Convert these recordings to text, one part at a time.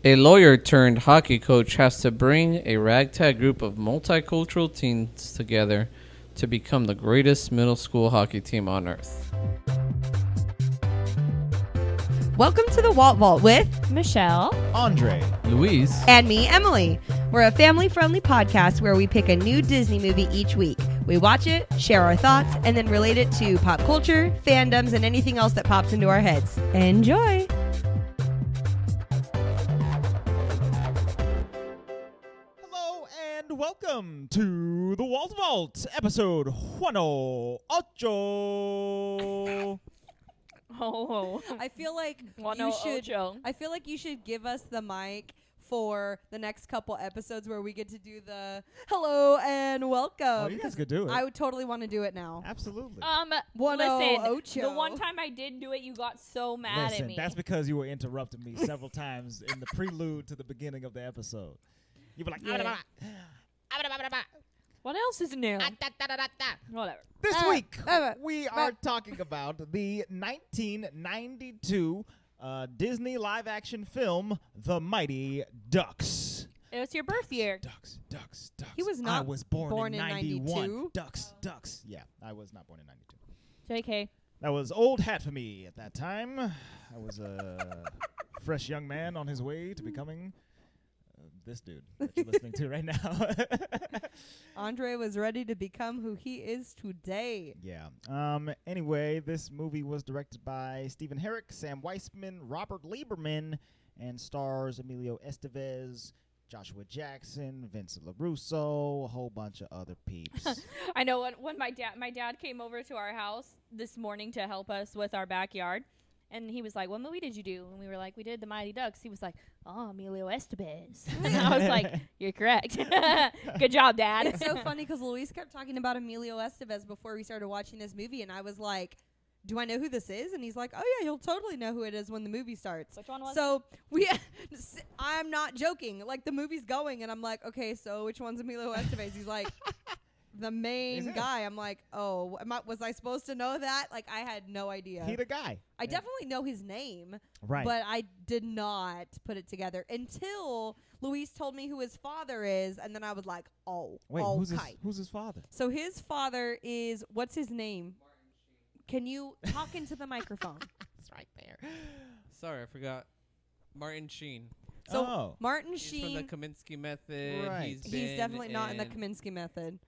A lawyer turned hockey coach has to bring a ragtag group of multicultural teens together to become the greatest middle school hockey team on earth. Welcome to the Walt Vault with Michelle, Andre, Luis, and me, Emily. We're a family-friendly podcast where we pick a new Disney movie each week. We watch it, share our thoughts, and then relate it to pop culture, fandoms, and anything else that pops into our heads. Enjoy! hello and welcome to the Walt Vault, episode 108. oh, I feel like you should give us the mic for the next couple episodes where we get to do the hello and welcome. Oh, you guys could do it. I would totally want to do it now. Absolutely. listen, the one time I did do it, you got so mad Listen, at me. that's because you were interrupting me several times in the prelude to the beginning of the episode. You were like, Yeah. What else is new? Whatever. This week, we are talking about the 1992 Disney live-action film, The Mighty Ducks. It was your birth year. Ducks. He was not I was born in 91. 92. Ducks. Yeah, I was not born in 92. JK. That was old hat for me at that time. I was a fresh young man on his way to becoming this dude that you're listening to right now. Andre was ready to become who he is today. Yeah. Anyway, this movie was directed by Stephen Herrick, Sam Weisman, Robert Lieberman, and stars Emilio Estevez, Joshua Jackson, Vincent LaRusso, a whole bunch of other peeps. I know when my dad came over to our house this morning to help us with our backyard, and he was like, "What movie did you do?" And we were like, "We did The Mighty Ducks." He was like, "Oh, Emilio Estevez." And I was like, "You're correct. Good job, Dad." It's so funny because Luis kept talking about Emilio Estevez before we started watching this movie, and I was like, do I know who this is? And he's like, oh yeah, you'll totally know who it is when the movie starts. Which one was So I'm not joking. Like, the movie's going, and I'm like, okay, so which one's Emilio Estevez? He's like, the main guy. I'm like, oh, was I supposed to know that? Like, I had no idea. He the guy. I definitely know his name, Right. but I did not put it together until Luis told me who his father is, and then I was like, oh, Wait, okay. who's his father? So his father is, what's his name? Can you talk into the microphone? It's right there. Sorry, I forgot. Martin Sheen. So Martin He's Sheen, from the Kaminsky Method. Right. He's definitely not in the in- Kaminsky Method.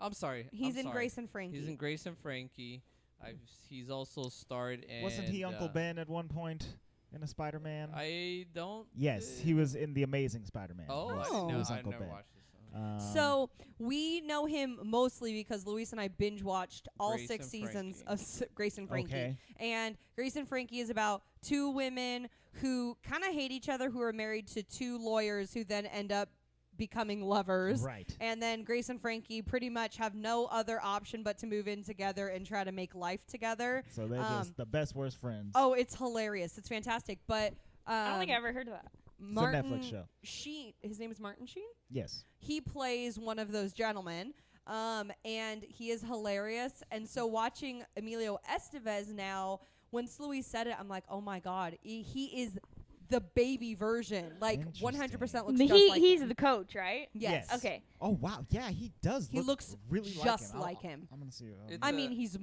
I'm sorry. He's I'm in sorry. Grace and Frankie. He's in Grace and Frankie. He's also starred in. Wasn't he Uncle Ben at one point in a Spider-Man? I don't. Yes, he was in The Amazing Spider-Man. Oh, I I didn't didn't know. He was I Uncle never Ben. watched this. So we know him mostly because Luis and I binge watched all Grace 6 and seasons Frankie. of Grace and Frankie. Okay. And Grace and Frankie is about two women who kind of hate each other, who are married to two lawyers who then end up becoming lovers. Right. And then Grace and Frankie pretty much have no other option but to move in together and try to make life together. So they're just the best worst friends. Oh, it's hilarious. It's fantastic. But I don't think I ever heard of that. Martin Netflix show. Sheen, his name is Martin Sheen? Yes. He plays one of those gentlemen, and he is hilarious. And so watching Emilio Estevez now, when Luis said it, I'm like, oh my God, he is the baby version. Like, 100% looks just like He's him. the coach, right? Yes. Okay. Oh wow, yeah, he does. He looks really just like like him. I'm gonna see. It's I mean, he's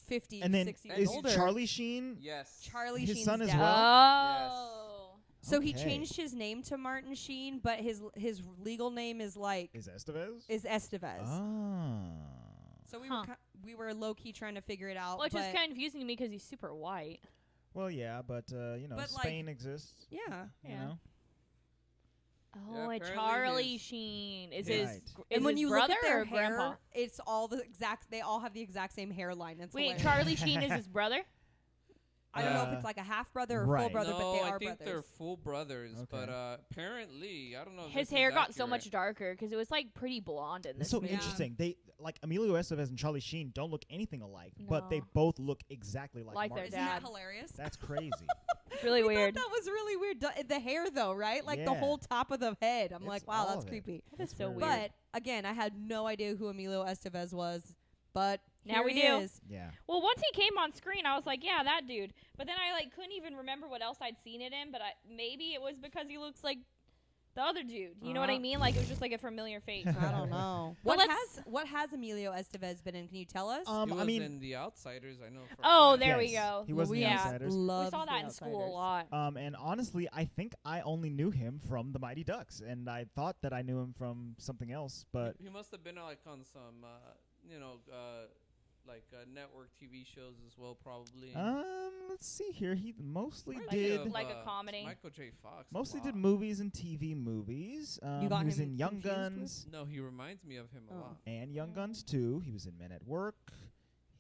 50, and then 60 years is older. Charlie Sheen? Yes. Charlie his Sheen's son as dad. well? Oh. So he Okay. changed his name to Martin Sheen, but his legal name is like Is Estevez? Estevez. Ah. So Huh. we were low key trying to figure it out. Which is but kind of confusing to me because he's super white. Well, yeah, but But, Spain exists. yeah. You Yeah. know. Oh, apparently Charlie his- Sheen is Right. his. Is And when his you brother look at their or hair, grandpa? it's all the exact. They all have the exact same hairline. It's Wait, hilarious. Charlie Sheen is his brother? I don't know if it's like a half brother or full Right. brother, no, but they are I think brothers. they're full brothers. Okay. But apparently, I don't know. If His this hair is got so much accurate. darker because it was like pretty blonde in It's this so movie. interesting. They like Emilio Estevez and Charlie Sheen don't look anything alike, but they No. both look exactly like Like their Martin. Isn't that dad. hilarious? That's crazy. Really I thought weird. that was really weird. The hair, though, right? Like the Yeah. whole top of the head. I'm It's like, wow, all that's of it. creepy. That is so very weird. But again, I had no idea who Emilio Estevez was, but Now Here we he do. is. Yeah. Well, once he came on screen, I was like, yeah, that dude. But then I couldn't even remember what else I'd seen it in. But maybe it was because he looks like the other dude. You know what I mean? Like it was just like a familiar face. I don't know. But What has Emilio Estevez been in? Can you tell us? He was I mean, in The Outsiders, I know. For a Oh, fact. there we Yes, go. he was in The Yeah. Outsiders. We Loves saw The that in school a Outsiders. lot. And honestly, I think I only knew him from the Mighty Ducks, and I thought that I knew him from something else. But He must have been like on some, network TV shows as well, probably. let's see here. He mostly Like did a- like a comedy. Michael J. Fox. a mostly did lot. movies and TV movies. You got he was him in Young confused with- Guns No, he reminds me of him a Oh. lot. and Young Guns 2. He was in Men at Work.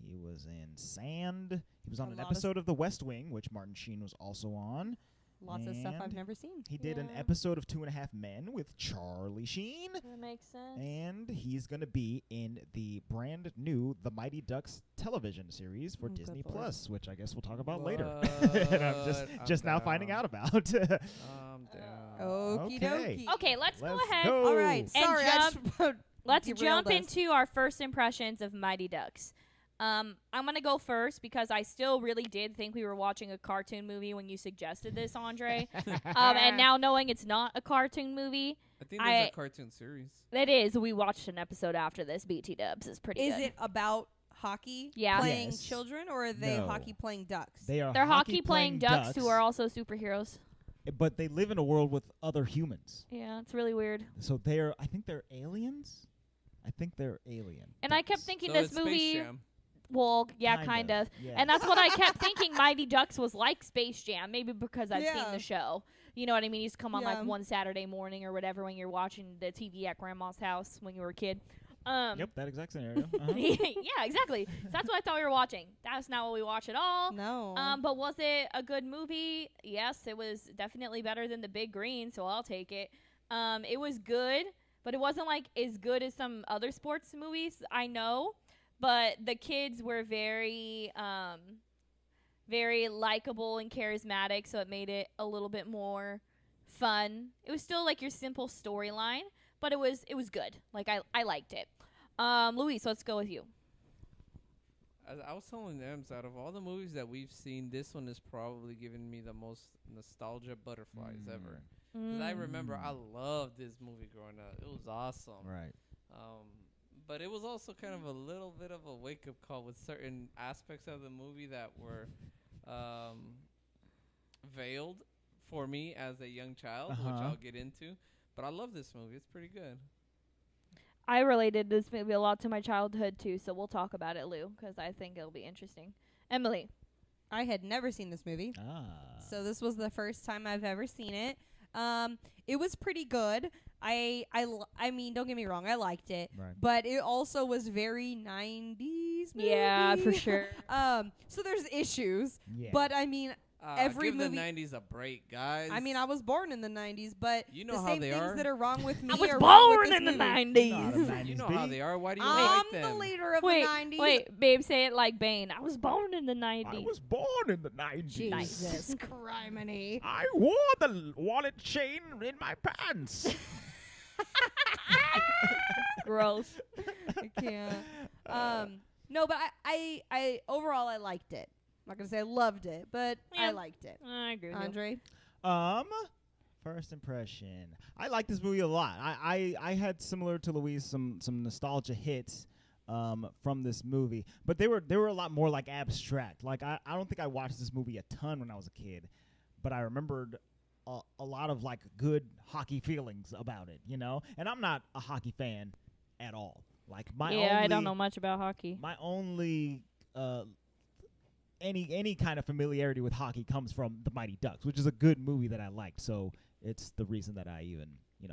He was in Sand. He was on A an lot of episode of The West Wing, which Martin Sheen was also on. Lots of stuff I've and never seen. He did an Yeah. episode of 2.5 Men with Charlie Sheen. That makes sense. And he's going to be in the brand new The Mighty Ducks television series for Oh, good Disney lord. Plus, which I guess we'll talk about later. What? And I'm just now finding down. out about. I'm down. Okie Okay. dokie. Okay, let's go ahead. go. All right. And Sorry, I just Let's derailed jump us. into our first impressions of Mighty Ducks. I'm going to go first because I still really did think we were watching a cartoon movie when you suggested this, Andre. And now knowing it's not a cartoon movie, I think there's a cartoon series. it is. We watched an episode after this. BT Dubs is pretty Is good. it about hockey Yeah. playing Yes. children, or are they No. hockey playing ducks? They are They're hockey playing ducks who are also superheroes. but they live in a world with other humans. Yeah, it's really weird. So I think they're aliens. I think they're alien. And I kept ducks. thinking So this it's Space movie. Jam. Well, yeah, kind of. Yeah. And that's what I kept thinking. Mighty Ducks was like Space Jam, maybe because I've seen Yeah. the show. You know what I mean? He used to come on Yeah. like one Saturday morning or whatever when you're watching the TV at Grandma's house when you were a kid. Yep, that exact scenario. Uh-huh. Yeah, exactly. So that's what I thought we were watching. That's not what we watch at all. No. But was it a good movie? Yes, it was definitely better than The Big Green, so I'll take it. It was good, but it wasn't like as good as some other sports movies I know. But the kids were very, very likable and charismatic, so it made it a little bit more fun. It was still like your simple storyline, but it was good. Like I liked it. Luis, let's go with you. I was telling them, out of all the movies that we've seen, this one is probably giving me the most nostalgia butterflies ever. 'Cause I remember I loved this movie growing up. It was awesome. Right. But it was also kind of a little bit of a wake-up call with certain aspects of the movie that were veiled for me as a young child, which Uh-huh. I'll get into. But I love this movie. It's pretty good. I related this movie a lot to my childhood too, so we'll talk about it, Lou, because I think it'll be interesting. Emily, I had never seen this movie, so this was the first time I've ever seen it. It was pretty good. I mean, don't get me wrong, I liked it, Right. but it also was very 90s movie. yeah, for sure. So there's issues, Yeah. but I mean, every give movie. the 90s a break, guys. I mean, I was born in the 90s, but You know the how same they things are. that are wrong with me I was are wrong with born this in the movie. Not a 90s. 90s You know how beat. they are. Why do you I'm like the them? leader of Wait, the 90s. wait, babe, say it like Bane. I was born in the 90s. I was born in the 90s. Jesus criminy. I wore the wallet chain in my pants. Gross. I can't. No, but I overall I liked it. I'm not gonna say I loved it, but Yeah. I liked it. I agree with you. Andre, First impression. I like this movie a lot. I had, similar to Louise, some nostalgia hits from this movie, but they were a lot more like abstract. Like I don't think I watched this movie a ton when I was a kid, but I remembered a lot of like good hockey feelings about it, you know. And I'm not a hockey fan at all. Like I don't know much about hockey. My only any kind of familiarity with hockey comes from The Mighty Ducks, which is a good movie that I liked. So it's the reason that I even,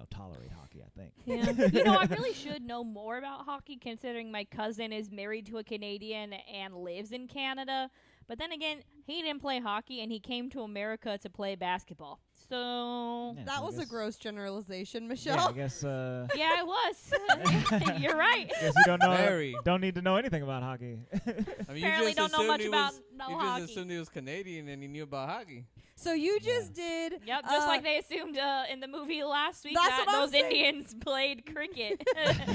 tolerate hockey, I think. Yeah. I really should know more about hockey, considering my cousin is married to a Canadian and lives in Canada. But then again, he didn't play hockey, and he came to America to play basketball. So, Yeah, that so I was a guess- gross generalization, Yeah, Michelle. I guess yeah, it was. You're right. guess you don't know Very. don't need to know anything about hockey. I mean, Apparently you just don't know assumed much he about was, no you hockey. just assumed he was Canadian and he knew about hockey. So you just did. Yep, just like they assumed in the movie last week That's that what I'm those saying. Indians played cricket.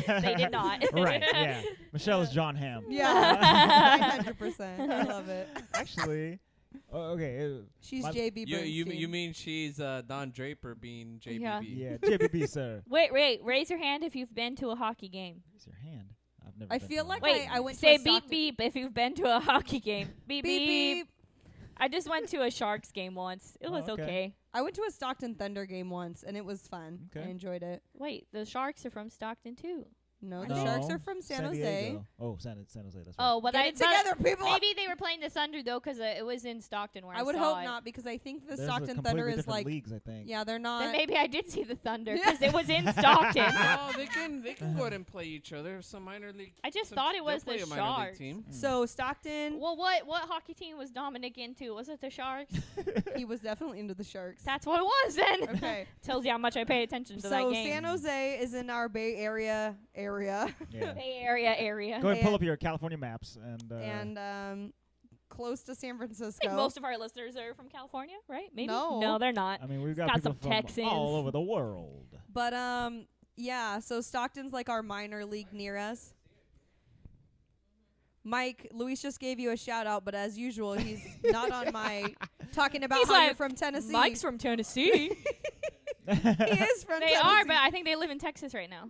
They did not. Right, yeah. Michelle is John Hamm. Yeah, 100%. I love it. Actually, okay. She's My- JB Bernstein. You mean she's Don Draper being JBB? Yeah. Yeah, JBB, sir. Wait, raise your hand if you've been to a hockey game. Raise your hand. I've never I been feel to like one. Wait, I went to say a beep Stockton- beep if you've been to a hockey game. Beep Beep beep. beep. I just went to a Sharks game once. It was okay. okay. I went to a Stockton Thunder game once, and it was fun. Okay. I enjoyed it. Wait, the Sharks are from Stockton too. No, Are the they? Sharks are from San Jose. Diego. Oh, San Jose. That's right. Oh, but Get it together, people. Maybe they were playing the Thunder though, because it was in Stockton where I I would saw hope it. not, because I think the There's Stockton a Thunder completely is different like, leagues, I think. yeah, they're not. Then maybe I did see the Thunder because it was in Stockton. Oh, they can go ahead and play each other. Some minor league. I just some- thought it was they'll the play a minor league Sharks. team. So Stockton, Well, what hockey team was Dominic into? Was it the Sharks? he was definitely into the Sharks. That's what it was then. Okay. Tells you how much I pay attention to that So game. San Jose is in our Bay Area, Yeah. Bay Area. Go ahead and pull And- up your California maps and. close to San I Francisco. think most of our listeners are from California, right? Maybe. No. No, they're not. I mean, we've got got people some from Texans. all over the world. But yeah. So Stockton's like our minor league near us. Mike, Luis just gave you a shout out, but as usual, he's not on my talking about He's how you're like, from Tennessee. Mike's from Tennessee. he is from They Tennessee. are, but I think they live in Texas right now.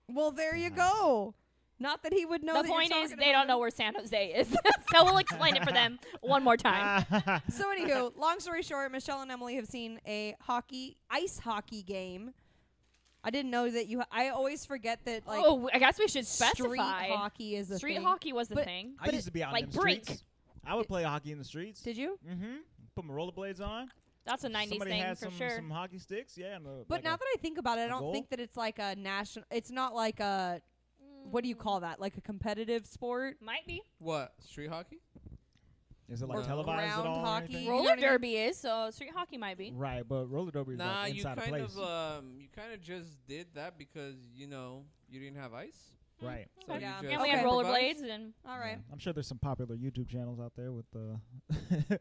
Well, there you go. Not that he would know. The that you're point is, talking they about don't know him. where San Jose is. So we'll explain it for them one more time. So anywho, long story short, Michelle and Emily have seen a ice hockey game. I didn't know that you. I always forget that like I guess we should specify. street hockey is a Street thing. hockey was the But- thing. I used to be out like in the brink. streets. I would play hockey in the streets. Did you? Mm-hmm. Put my rollerblades on. That's a 90s Somebody thing had for some, sure. some hockey sticks. Yeah. And But now that I think about it, I don't goal? think that it's like a national. It's not like a. What do you call that? Like a competitive sport? Might be. What, street hockey? is it like or televised at ground all? or hockey? anything? You know Roller what I mean? derby is, so street hockey might be. Right, but roller derby is Nah, like you inside a kind place. of just did that because you didn't have ice. Right. So Yeah. you And just we had Okay. rollerblades and All right. Yeah. I'm sure there's some popular YouTube channels out there with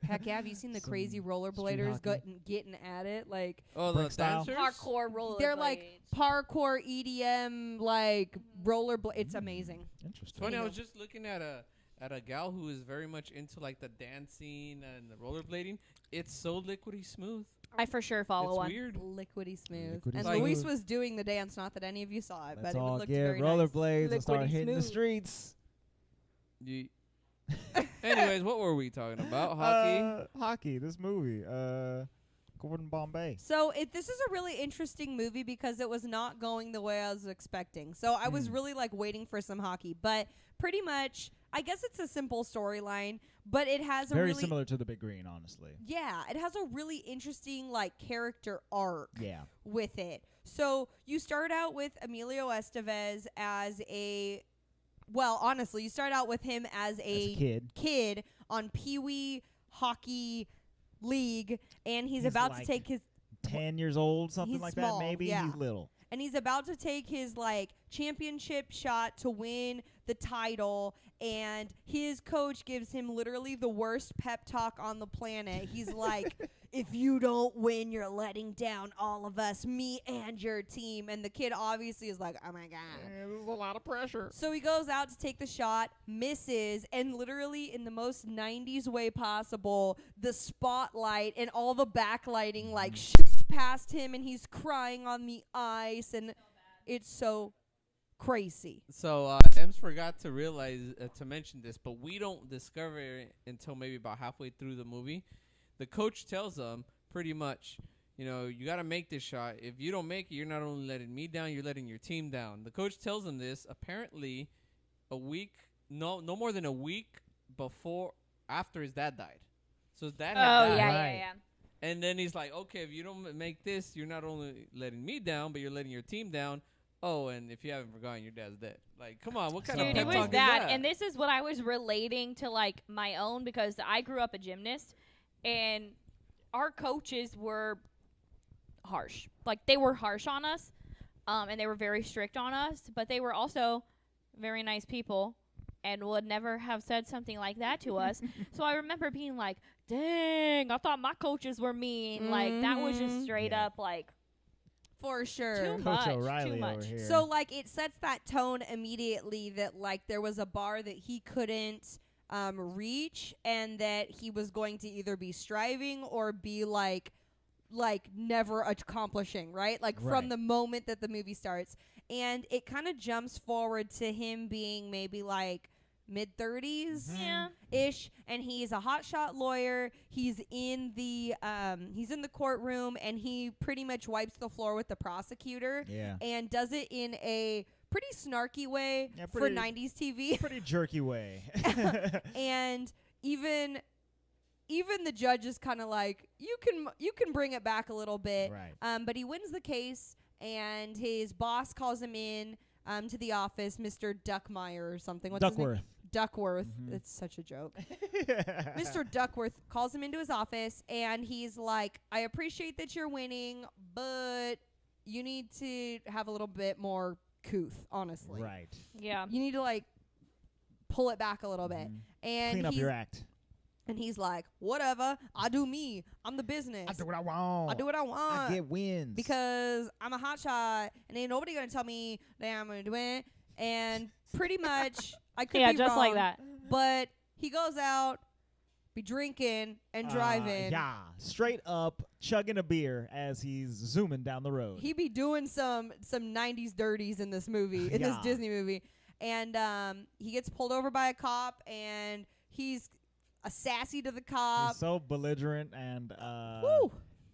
Heck yeah! Have you seen the Some crazy street rollerbladers hockey. getting at it? Like Oh, Brink the style? dancers. hardcore rollerblades. they're like parkour EDM like rollerblade. It's amazing. Interesting. Funny, I Anywho. was just looking at a gal who is very much into like the dancing and the rollerblading. It's so liquidy smooth. I for sure follow It's one. weird. Liquidy smooth. Liquidy and smooth. Luis was doing the dance. Not that any of you saw it, Let's but it all looked get very nice. rollerblades and start Liquidy hitting the smooth. streets. Anyways, what were we talking about? Hockey. Hockey. This movie. Gordon Bombay. So this is a really interesting movie because it was not going the way I was expecting. So I was really like waiting for some hockey, but pretty much, I guess it's a simple storyline, but it has Very a really similar to The Big Green, honestly. yeah, it has a really interesting like character arc Yeah. with it. So you start out with Emilio Estevez as a honestly, you start out with him as As a kid on Pee Wee Hockey League, and he's about to like take his 10 years old, something He's like small, that, maybe. yeah. He's little. and he's about to take his like championship shot to win the title, and his coach gives him literally the worst pep talk on the planet. He's like, if you don't win, you're letting down all of us, me and your team. And the kid obviously is like, oh my god. This is a lot of pressure. So he goes out to take the shot, misses, and literally in the most 90s way possible, the spotlight and all the backlighting like shoots past him, and he's crying on the ice, and it's so crazy. So Ems forgot to realize to mention this, but we don't discover it until maybe about halfway through the movie. The coach tells them pretty much, you got to make this shot. If you don't make it, you're not only letting me down, you're letting your team down. The coach tells them this apparently no more than a week after his dad died. So his dad had died. yeah. And then he's like, okay, if you don't make this, you're not only letting me down, but you're letting your team down. Oh, and if you haven't forgotten, your dad's dead. Like, come on, what kind Dude, of it pep was talk is that. that? And this is what I was relating to, like, my own, because I grew up a gymnast, and our coaches were harsh. Like, they were harsh on us, and they were very strict on us, but they were also very nice people and would never have said something like that to us. So I remember being like, dang, I thought my coaches were mean. Like, that was just straight Yeah. up, like, For sure. too Coach much. O'Reilly Too much. over here. So like it sets that tone immediately that like there was a bar that he couldn't reach, and that he was going to either be striving or be like never accomplishing, right? Like Right. from the moment that the movie starts. And it kind of jumps forward to him being maybe like mid-30s Yeah. ish, and he's a hotshot lawyer. He's in the courtroom, and he pretty much wipes the floor with the prosecutor, Yeah. and does it in a pretty snarky way Yeah, for pretty- 90s TV. Pretty jerky way. And even the judge is kind of like, you can bring it back a little bit. Right. But he wins the case, and his boss calls him in to the office, Mr. Duckmeyer or something. What's his name? Duckworth. Duckworth. Mhm. It's such a joke. Mr. Duckworth calls him into his office, and he's like, I appreciate that you're winning, but you need to have a little bit more couth, honestly. Right. Yeah. You need to, like, pull it back a little bit. Mhm. And Clean up he's, your act. and he's like, whatever, I do me. I'm the business. I do what I want. I do what I want. I get wins. Because I'm a hotshot, and ain't nobody gonna tell me that I'm gonna do it. And pretty much, I could Yeah, be just wrong, like that. but he goes out, be drinking and driving. Yeah. Straight up chugging a beer as he's zooming down the road. He be doing some 90s dirties in this movie, in this Yeah. Disney movie. And he gets pulled over by a cop, and he's a sassy to the cop. He's so belligerent and Woo!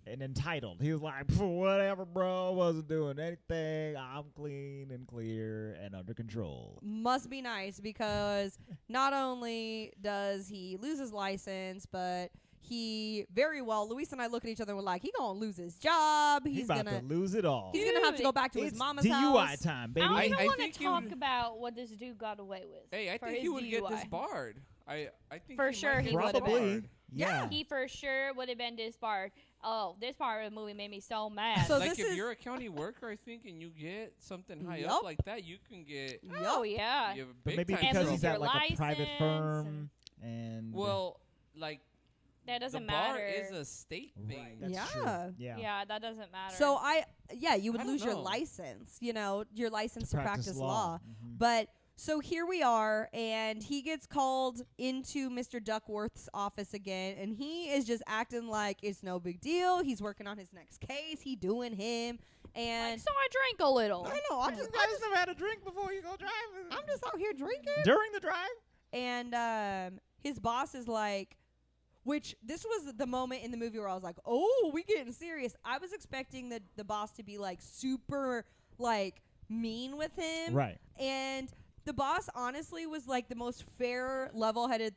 and entitled. He was like, whatever, bro. I wasn't doing anything. I'm clean and clear and under control. Must be nice, because not only does he lose his license, but he very well, Luis and I look at each other and we're like, he gonna lose his job. He's about gonna to lose it all. he's gonna have to go back to his It's mama's DUI house. time, baby. I don't I want to think he talk would- about what this dude got away with. Hey, I for think his he would get DUI. disbarred. I think For he sure might he get would've been. disbarred. Yeah. He for sure would have been disbarred. Oh, this part of the movie made me so mad. So Like this if is- you're a county worker, I think, and you get something high Yup. up like that, you can get oh yeah. you have a But big maybe time because lose he's trouble. your at like a private license firm and Well, like That doesn't the bar matter. is a state thing. right, that's Yeah. true. Yeah. Yeah, that doesn't matter. So you would I don't lose your know. license, your license to practice law. Mhm. But so here we are, and he gets called into Mr. Duckworth's office again, and he is just acting like it's no big deal. He's working on his next case. He doing him, and like, so I drank a little. I know You guys never had a drink before you go driving. I'm just out here drinking. During the drive? And his boss is like, which this was the moment in the movie where I was like, oh, we getting serious. I was expecting the boss to be like super like mean with him. Right. And the boss honestly was like the most fair, level-headed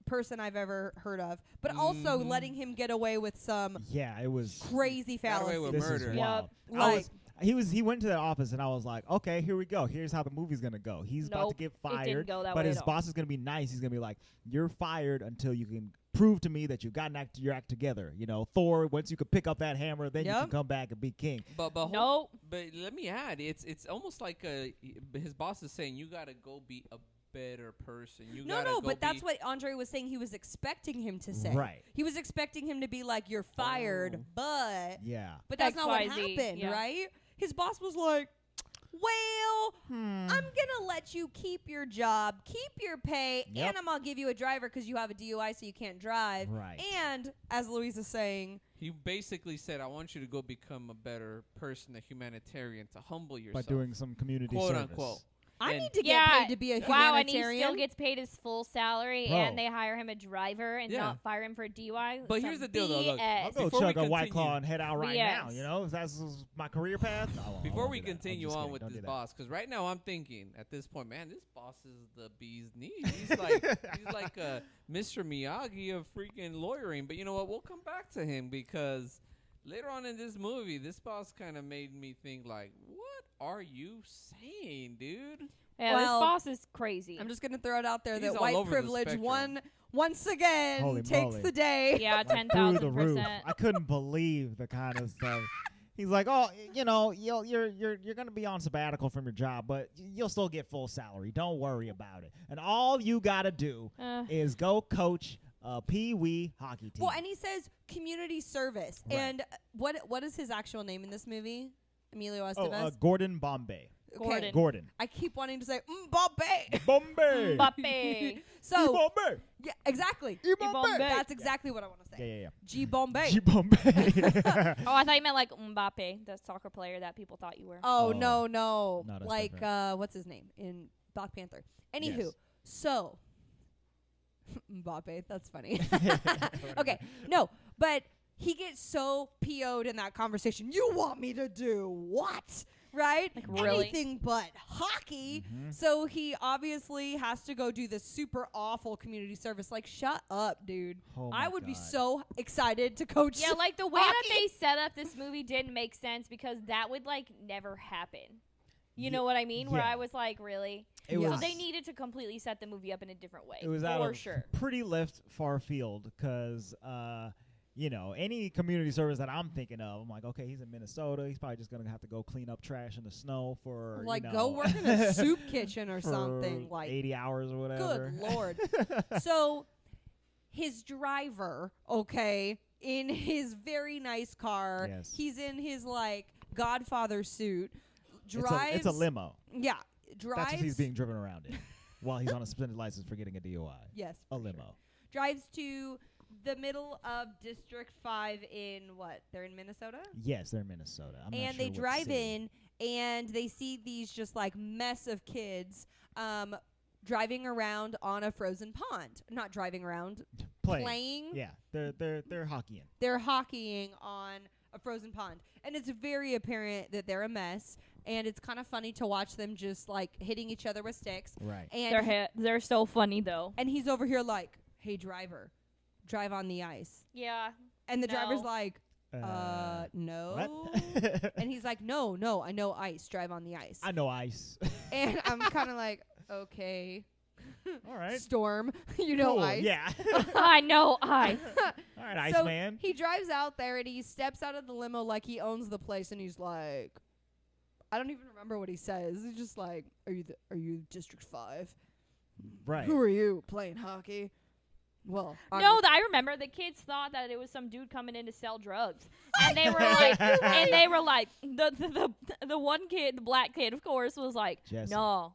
person I've ever heard of, but also Mhm. letting him get away with some Yeah, it was. crazy Got away fallacy. with This murder. is Yep. wild. Like- He went to that office and I was like, okay, here we go. Here's how the movie's gonna go. He's about to Nope, get it didn't fired, go that but way his at all. boss is gonna be nice. He's gonna be like, you're fired until you can prove to me that you've gotten your act together. You know, Thor. Once you can pick up that hammer, then you Yep. can come back and be king. But Nope. but let me add, it's almost like his boss is saying you gotta go be a better person. You gotta go but that's be- what Andre was saying he was expecting him to say. Right. He was expecting him to be like, you're fired, Oh. Yeah. but that's not what XYZ, happened, yeah. right? His boss was like, well, Hmm. I'm going to let you keep your job, keep your pay, Yep. and I'm going to give you a driver because you have a DUI so you can't drive. Right. And, as Louise is saying, He basically said, I want you to go become a better person, a humanitarian, to humble By yourself. doing some community quote service. unquote. I And- need to get Yeah, paid to be a wow, and he humanitarian. still gets paid his full salary, Bro. and they hire him a driver and Yeah. not fire him for DUI. But Some here's the deal, though, look, I'll BS. go Before we chug a White continue- Claw and head out right now. BS. You know, if that's my career path. I won't Before we do that. I'm continue just on kidding. with Don't this do that. boss, because right now I'm thinking at this point, man, this boss is the bee's knees. He's like a Mr. Miyagi of freaking lawyering. But you know what? We'll come back to him because later on in this movie, this boss kind of made me think like, what are you saying, dude? Yeah, Well, this boss is crazy. I'm just going to throw it out there He's that all white over the privilege spectrum. once again Holy takes moly. the day. yeah, Like, 10,000%. I couldn't believe the kind of stuff. He's like, oh, you know, you're gonna be on sabbatical from your job, but you'll still get full salary. Don't worry about it. And all you gotta do is go coach a Pee-wee hockey team. Well, and he says community service. Right. And what is his actual name in this movie? Emilio Estevez? Gordon Bombay. Okay. Gordon. I keep wanting to say Bombay. Bombay. Mbappe. So Bombay. yeah, exactly. Bombay. That's exactly what I want to say. Yeah. G Bombay. G Bombay. Oh, I thought you meant like Mbappe, the soccer player that people thought you were. Oh, Oh. no. No, that's Like different. what's his name in Black Panther? Anywho, Yes. so Mbappe, that's funny. Okay, no, but he gets so PO'd in that conversation. You want me to do what? Right? Like, really? Anything but hockey. Mhm. So he obviously has to go do this super awful community service. Like, shut up, dude. Oh I my would be God. so excited to coach. Yeah, like the way that hockey. they set up this movie didn't make sense because that would like never happen. You Ye- know what I mean? Where yeah. I was like, really? It Yeah. So was. they needed to completely set the movie up in a different way. It was out for of sure. pretty left far field because, any community service that I'm thinking of, I'm like, okay, he's in Minnesota. He's probably just gonna have to go clean up trash in the snow for Like, go work in a soup kitchen or for something. Like, 80 hours or whatever. good Lord. So his driver, okay, in his very nice car, Yes. he's in his like Godfather suit, drives. It's a limo. Yeah, drives. That's what he's being driven around in while he's on a suspended license for getting a DUI. Yes, A for limo. sure. Drives to the middle of District 5 in what? They're in Minnesota? Yes, they're in Minnesota. I'm not And sure they what drive city. in and they see these just like mess of kids driving around on a frozen pond. Not driving around, playing. Yeah, they're hockeying. They're hockeying on a frozen pond. And it's very apparent that they're a mess. And it's kind of funny to watch them just like hitting each other with sticks. Right. And They're so funny though. and he's over here like, hey, driver, drive on the ice. Yeah. And the driver's No. like, no. What? And he's like, no, I know ice. Drive on the ice. I know ice. And I'm kind of like, okay. All right. Storm, you know Cool, ice. Yeah. I know. I. All right, So Iceman. he drives out there and he steps out of the limo like he owns the place and he's like, I don't even remember what he says. He's just like, are you District 5? Right. Who are you playing hockey? Well, I'm No, I remember the kids thought that it was some dude coming in to sell drugs, and they were like, the one kid, the black kid, of course, was like, Jesse. no.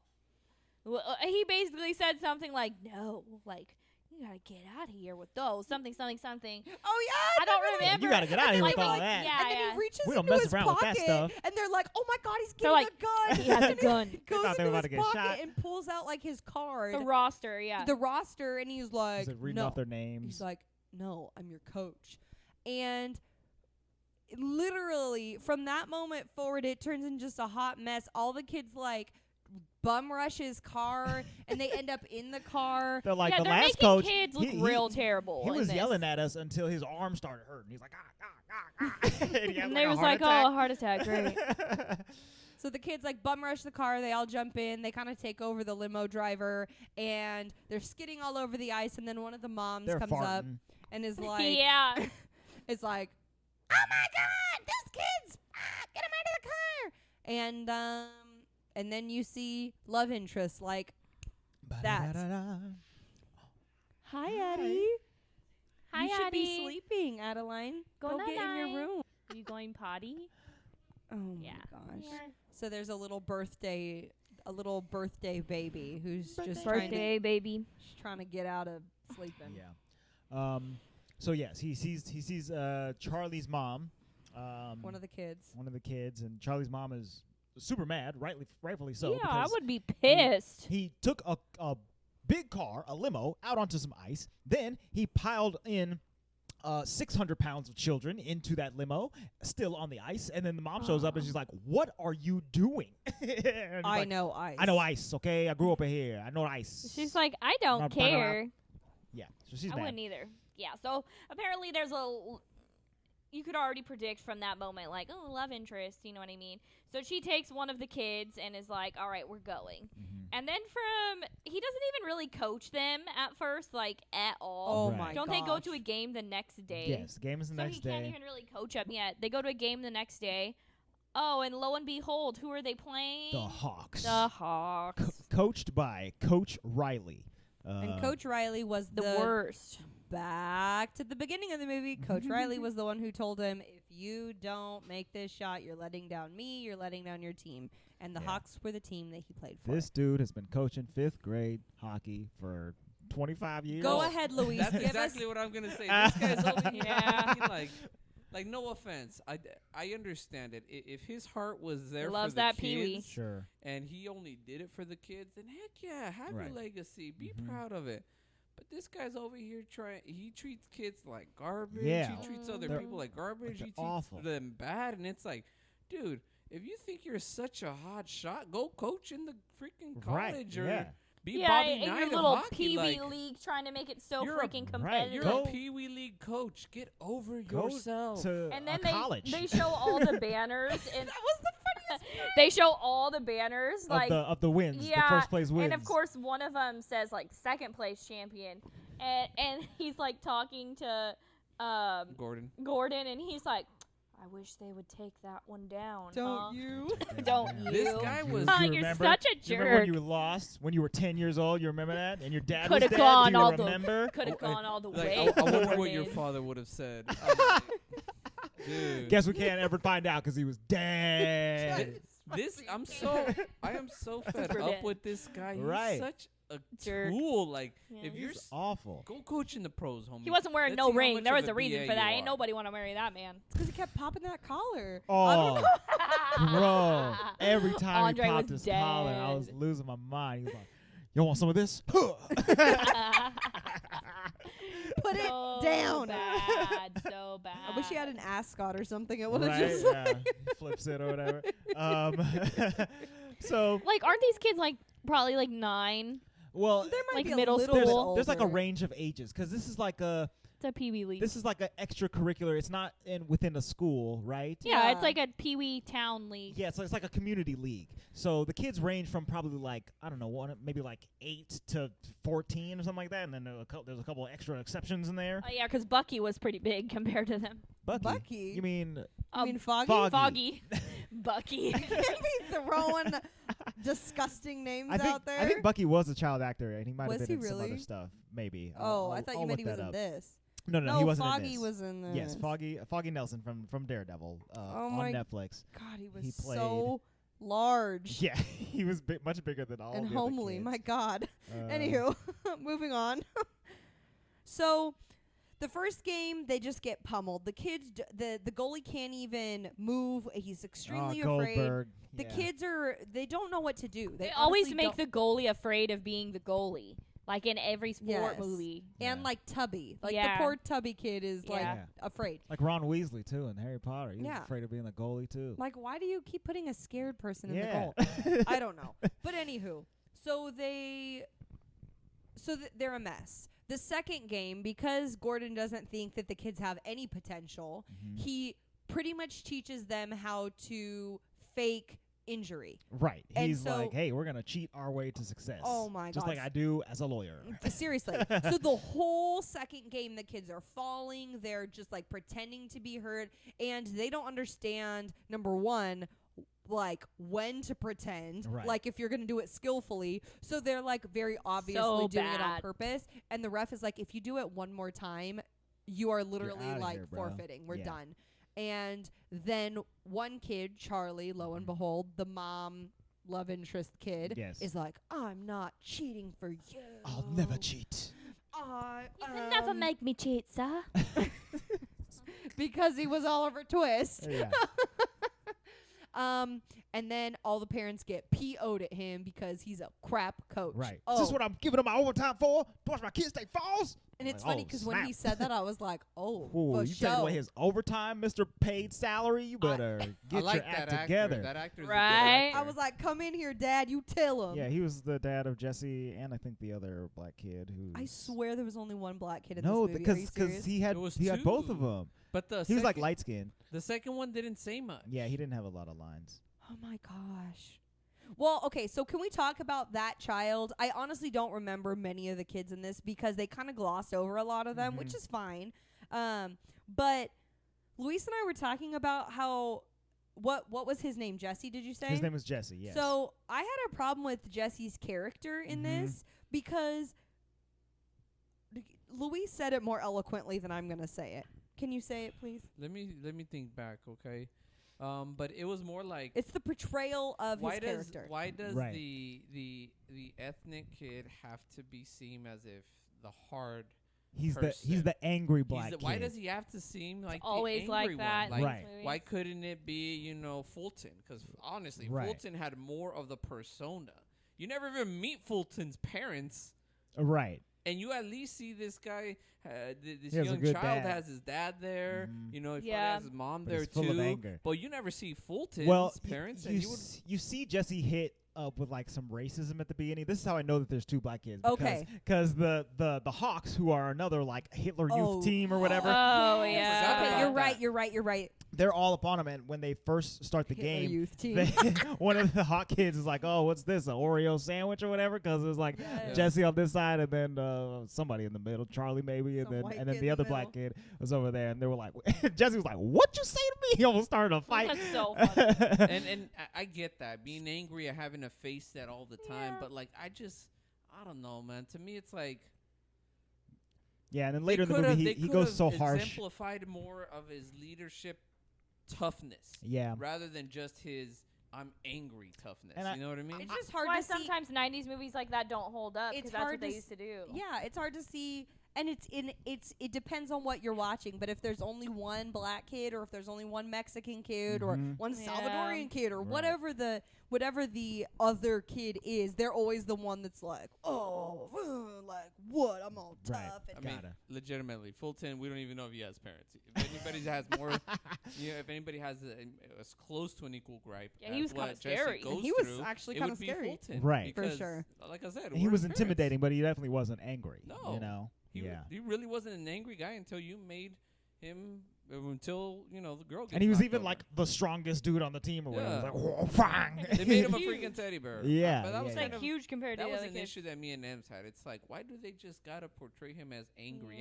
He basically said something like, no, like you gotta get out of here with those something. Oh yeah, I don't remember that. remember. You gotta get out of here Like, with all like, that. Yeah, And then yeah. he reaches We don't into mess his around with that pocket, stuff. and they're like, "Oh my God, he's They're getting like, a gun! he has a And gun. He They goes thought they were into about his to get pocket shot. and pulls out like his card, The roster, yeah. the roster, and he's like, Is it reading "No." off their names? He's like, "No, I'm your coach," and literally from that moment forward, it turns into just a hot mess. All the kids like bum rush his car, and they end up in the car. They're like yeah, the they're last making coach. kids look he- real terrible. He in was this. yelling at us until his arm started hurting. He's like, and he had And like they a was heart like, oh, heart attack, great. attack. So the kids like bum rush the car. They all jump in. They kind of take over the limo driver, and they're skidding all over the ice. And then one of the moms They're comes up farting. and is like, yeah. "It's like, oh my God, those kids! Get them out of the car!" And then you see love interest like, That's- Ba-da-da-da-da. "Hi, Addie. Hi, you should Addie. be sleeping, Adeline. Go get in your night-night." room." Are you going potty? Oh Yeah. my gosh. Yeah. So there's a little birthday baby who's just Birthday, baby. trying to get out of sleeping. Yeah. So yes, he sees Charlie's mom. One of the kids. One of the kids, and Charlie's mom is super mad, rightfully so. yeah, I because would be pissed. He took a big car, a limo, out onto some ice. Then he piled in 600 pounds of children into that limo, still on the ice. And then the mom shows up and she's like, "What are you doing?" And he's I like, know ice. I know ice. Okay, I grew up here. I know ice. She's like, I don't Not care. yeah. So she's I mad. wouldn't either. Yeah, so apparently there's you could already predict from that moment, like, oh, love interest, you know what I mean? So she takes one of the kids and is like, all right, we're going. Mhm. And then he doesn't even really coach them at first, like, at all. Oh Right. my Don't gosh. they go to a game the next day? Yes, the game is the So next he can't day. even really coach them yet. They go to a game the next day. Oh, and lo and behold, who are they playing? The Hawks. The Hawks. Coached by Coach Reilly. And Coach Reilly was The the worst. back to the beginning of the movie. Coach Reilly was the one who told him, if you don't make this shot, you're letting down me, you're letting down your team. And the Hawks were the team that he played for. This dude has been coaching 5th grade hockey for 25 years. Go ahead, Luis. That's Give exactly what I'm going to say. This guy's over here. Like, no offense. I understand it. If his heart was there Loves for the that kids, Pee-wee. Sure. and he only did it for the kids, then heck yeah, have Right. your legacy. Be proud of it. But this guy's over here he treats kids like garbage. Yeah. He treats other They're- people like garbage. they're He treats awful. them bad. And it's like, dude, if you think you're such a hot shot, go coach in the freaking college or be Bobby in Knight your of little hockey. Pee-wee Like, league trying to make it so you're a- freaking right, competitive. you're Go- a Pee Wee League coach. Get over Go yourself. to And then college. they show all the banners and That was the funniest part. they show all the banners like of the wins, the yeah, first place wins. and of course one of them says like second place champion, and he's like talking to Gordon, and he's like, I wish they would take that one down. Don't you? Don't you? This guy was. Oh, You you're remember? such a You remember when jerk. you lost when you were 10 years old? You remember that? And your dad Coulda was dead? gone Do you all the- remember? Could have Oh, gone all the Like, way. I wonder what your Gordon. father would have said. I'm like, dude. Guess we can't ever find out because he was dead. I am so fed Super up dead. with this guy. He's Right. such a Jerk. tool. Like, Yeah. if you're He's awful. go coach in the pros, homie. He wasn't wearing Let's no see how ring. much There of was a reason BA for that. you Ain't are. nobody want to marry that man. Because he kept popping that collar. Oh, bro. Every time Andre he popped was his collar, I dead. was losing my mind. He was like, you want some of this? Put So it down. Bad, so bad. I wish he had an ascot or something. It would have Right? just. Yeah. Flips it or whatever. So, Like, aren't these kids like probably like 9? well, There might Like be a middle little school. bit there's like a older. range of ages because this is like a It's a Pee Wee league. this is like an extracurricular. It's not within a school, right? yeah, Yeah. it's like a Pee Wee town league. Yeah, so it's like a community league. So the kids range from probably like, I don't know, maybe like 8 to 14 or something like that, and then there's a couple of extra exceptions in there. Oh yeah, because Bucky was pretty big compared to them. Bucky? You mean I mean, Foggy? Foggy. Bucky. Can't be throwing disgusting names out there. I think Bucky was a child actor, and he might have Was been he in some really? other stuff. Maybe. Oh, I I'll- thought I'll you meant look he was that in up. this. No, he wasn't in Foggy this. was in this. Yes, Foggy Nelson from Daredevil Oh on my Netflix. God, he was He played- so large Yeah, he was much bigger than all and the homely. other My kids. God. Uh, Anywho, moving on. So, the first game, they just get pummeled. The kids, the goalie can't even move. He's extremely afraid. Goldberg. The yeah. kids they don't know what to do. They always honestly make don't- the goalie afraid of being the goalie, like in every sport Yes. movie. And Yeah. like Tubby. Like Yeah. the poor Tubby kid is like Yeah. Yeah. afraid. Like Ron Weasley too in Harry Potter. He was Yeah. afraid of being a goalie too. Like, why do you keep putting a scared person in the yeah. goal? I don't know. But anywho, they're a mess. The second game, because Gordon doesn't think that the kids have any potential, Mhm. he pretty much teaches them how to fake injury. Right. And He's so- like, hey, we're going to cheat our way to success. Oh my Just God. like I do as a lawyer. Seriously. So the whole second game, the kids are falling. They're just like pretending to be hurt. And they don't understand, number one, like when to pretend, Right. like if you're going to do it skillfully. So they're like very obviously So doing it on bad. purpose. And the ref is like, if you do it one more time, you are literally outta like here, bro. forfeiting. We're Yeah. done. And then one kid, Charlie, lo and behold, the mom love interest kid, Yes. is like, I'm not cheating for you. I'll never cheat. I make me cheat, sir. because he was Oliver Twist. Yeah. And then all the parents get PO'd at him because he's a crap coach. Right. Oh. Is this what I'm giving them my overtime for? To watch my kids take falls? And it's Like, funny oh, because when he snap. said that, I was like, oh, Ooh, for you sure. taking away his overtime, Mr. Paid salary? You better I get like your that act actor. together. That actor's a good Right? actor. I was like, come in here, Dad. You tell him. Yeah, he was the dad of Jesse and I think the other black kid who. I swear there was only one black kid in No, this movie. Are you because serious? he had There was both two. of them. But the He was like second- light skinned. The second one didn't say much. Yeah, he didn't have a lot of lines. Oh my gosh. Well, okay, so can we talk about that child? I honestly don't remember many of the kids in this because they kind of glossed over a lot of them, which Mhm. is fine. But Luis and I were talking about how what was his name? Jesse, did you say? His name was Jesse. Yes. So I had a problem with Jesse's character in Mhm. this because Luis said it more eloquently than I'm gonna say it. Can you say it, please? Let me think back, okay? But it was more like It's the portrayal of his character. Why does Right. the ethnic kid have to be seen as if the hard He's person? the angry black kid. Why does he have to seem like Always the angry like that. one? Like, Right. why couldn't it be Fulton? Because honestly, Right. Fulton had more of the persona. You never even meet Fulton's parents. Right. And you at least see this guy, this He has a young good child dad. has his dad there. Mhm. He probably Yeah. has his mom But there he's full of too. anger. But you never see Fulton's Well, parents. you, And you would you see Jesse hit up with like some racism at the beginning. This is how I know that there's two black kids. Okay. Because the Hawks, who are another like Hitler Oh. youth team or whatever, Oh, I yeah. forgot Okay, about you're that. right. You're right. they're all upon him. And when they first start the Hitler game, youth team. one of the Hawk kids is like, "Oh, what's this? An Oreo sandwich or whatever?" Because it was like Yes. Jesse on this side, and then somebody in the middle, Charlie maybe, and Some then white and then kid the in other the black middle. kid was over there, and they were like, Jesse was like, "What you say to me?" He almost started a fight. That's so funny. and I get that, being angry and having to face that all the time. Yeah. But like, I don't know, man. To me, it's like Yeah, and then they later in the could've- movie, they he goes could've so harsh. exemplified more of his leadership toughness Yeah. rather than just his I'm angry toughness. And You know what I mean? It's just hard Why to see. sometimes 90s movies like that don't hold up It's because that's hard what they to used to do. Yeah, it's hard to see, and it depends on what you're watching. But if there's only one black kid, or if there's only one Mexican kid, or Mhm. one Yeah. Salvadorian kid, or Right. whatever the other kid is, they're always the one that's like, like what? I'm all Right. tough. I And mean, Gotta. legitimately, Fulton. We don't even know if he has parents. If anybody has more, if anybody has as close to an equal gripe, Yeah, he as was kinda what Jesse scary. goes He was through, actually it kinda would be scary. Fulton, Right. For because, sure. Like I said, He we're was his parents. intimidating, but he definitely wasn't angry. No. You know. He Yeah. he really wasn't an angry guy until you made him until the girl. Gets And he was knocked even over. like the strongest dude on the team or whatever. Yeah. It was like, whoa, bang. They made him a Huge. freaking teddy bear. Yeah, but that was yeah, It's kind like of huge compared to that the was other an kids. issue that me and Ems had. It's like, why do they just gotta portray him as angry?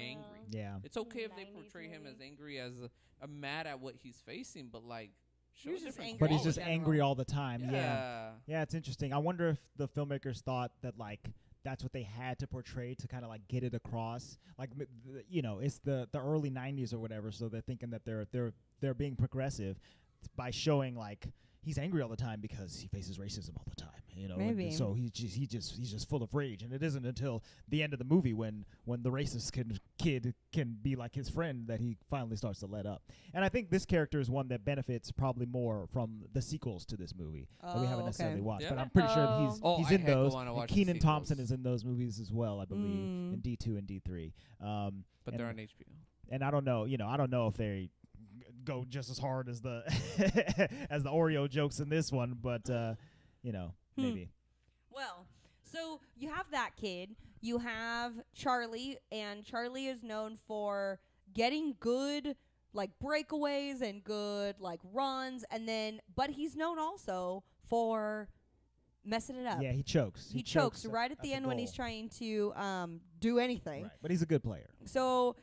Yeah. It's okay if they 90s portray him movie. as angry as mad at what he's facing, but like show was a just different angry But he's just in general. angry all the time. Yeah. Yeah. Yeah, it's interesting. I wonder if the filmmakers thought that like that's what they had to portray to kind of like get it across. Like it's the early 90s or whatever, so they're thinking that they're being progressive by showing like he's angry all the time because he faces racism all the time, and Maybe. so he's just full of rage, and it isn't until the end of the movie when the racist kid can be like his friend that he finally starts to let up. And I think this character is one that benefits probably more from the sequels to this movie that we haven't necessarily watched, Yeah. but I'm pretty sure Oh. he's I in heck those. wanna And watch the Kenan Thompson sequels. is in those movies as well, I believe, Mm. in D2 and D3. But they're on HBO. And I don't know, I don't know if they go just as hard as the as the Oreo jokes in this one, but maybe. Well, so you have that kid. You have Charlie, and Charlie is known for getting good like breakaways and good like runs, but he's known also for messing it up. Yeah, he chokes. He chokes at- right at the end when he's goal. trying to do anything. Right. But he's a good player. So,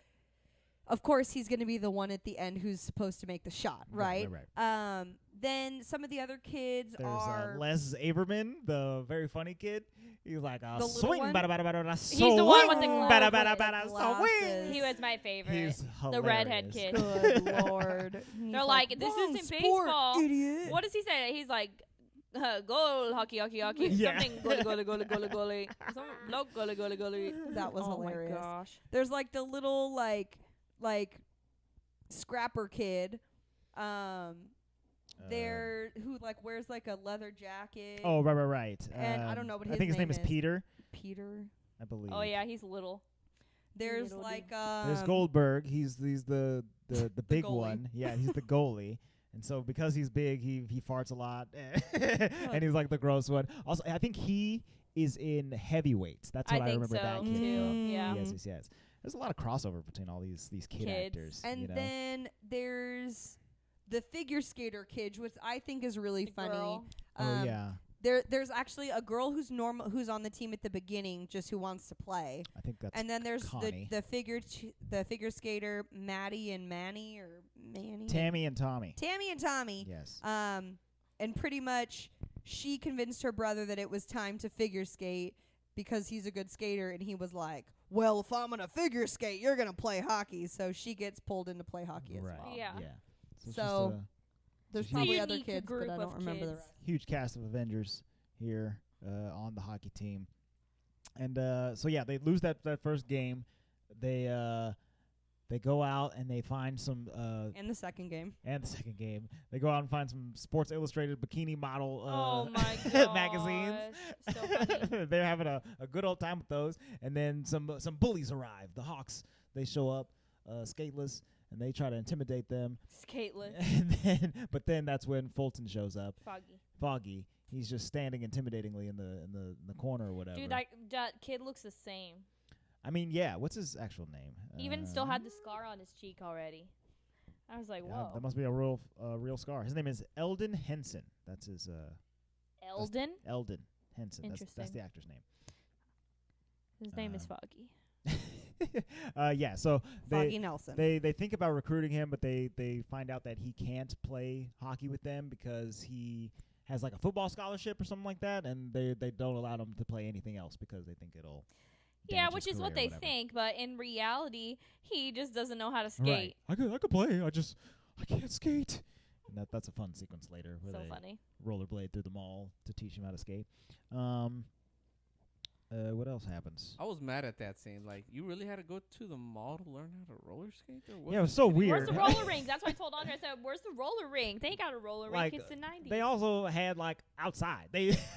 of course, he's going to be the one at the end who's supposed to make the shot, right? Right. Then some of the other kids There's are Les Averman, the very funny kid. He's like, The little swing, one? bada, bada, bada, bada, He's the one with the swing, glasses. bada, bada, bada, Glasses. swing. He was my favorite. He's The redhead hilarious. kid. Good Lord. They're like, this "Wrong isn't sport, baseball." idiot. What does he say? He's like, goal, hockey, hockey, hockey. Yeah. Something, goalie, goalie, goalie, goalie, goalie. Some bloke, goalie, goalie, goalie. That was Oh hilarious. my gosh. There's like the little like scrapper kid. There who like wears like a leather jacket. Oh, right. And I don't know what I his think his name name is is. Peter, Peter. I believe. Oh yeah, he's little. There's Little like There's Goldberg. He's the big goalie. one. Yeah, he's the goalie. And so because he's big, he farts a lot, and he's like the gross one. Also, I think he is in Heavyweights. That's what I think remember so that kid too. from. Yeah. Yes. There's a lot of crossover between all these kid Kids. actors. And then there's the figure skater kid, which I think is really The funny. girl. oh yeah, There's actually a girl who's who's on the team at the beginning, just who wants to play. I think that's. And then there's Connie. the figure skater Maddie and Manny or Manny. Tammy and Tommy. Tammy and Tommy. Yes. And pretty much she convinced her brother that it was time to figure skate because he's a good skater, and he was like, well, if I'm gonna figure skate, you're gonna play hockey. So she gets pulled into play hockey as well. Yeah. it's So just there's huge- probably a other unique kids, but group I of don't remember the kids. rest. huge cast of Avengers here on the hockey team. And so yeah, they lose that first game. They go out and they find some And the second game. and the second game. They go out and find some Sports Illustrated bikini model Oh my god. magazines. So funny. They're having a good old time with those. And then some bullies arrive. The Hawks, they show up skateless and they try to intimidate them. Skateless. But then that's when Fulton shows up. Foggy. He's just standing intimidatingly in the corner or whatever. Dude, that kid looks the same. I mean, yeah. What's his actual name? Even still had the scar on his cheek already. I was like, whoa. That must be a real scar. His name is Elden Henson. That's his. Elden? Elden Henson. That's Interesting. the actor's name. His name is Foggy. Yeah. So Foggy Nelson. they think about recruiting him, but they find out that he can't play hockey with them because he has like a football scholarship or something like that, and they don't allow him to play anything else because they think it'll. Yeah, damage which his is what career or they whatever. think, but in reality, he just doesn't know how to skate. Right. I could play. I can't skate. And that's a fun sequence later where So they funny. rollerblade through the mall to teach him how to skate. What else happens? I was mad at that scene. Like, you really had to go to the mall to learn how to roller skate? Or Yeah, it was so Where's weird. the roller rink? That's what I told Andre. I said, where's the roller rink? They got a roller Like, rink. It's the 90s. They also had like outside.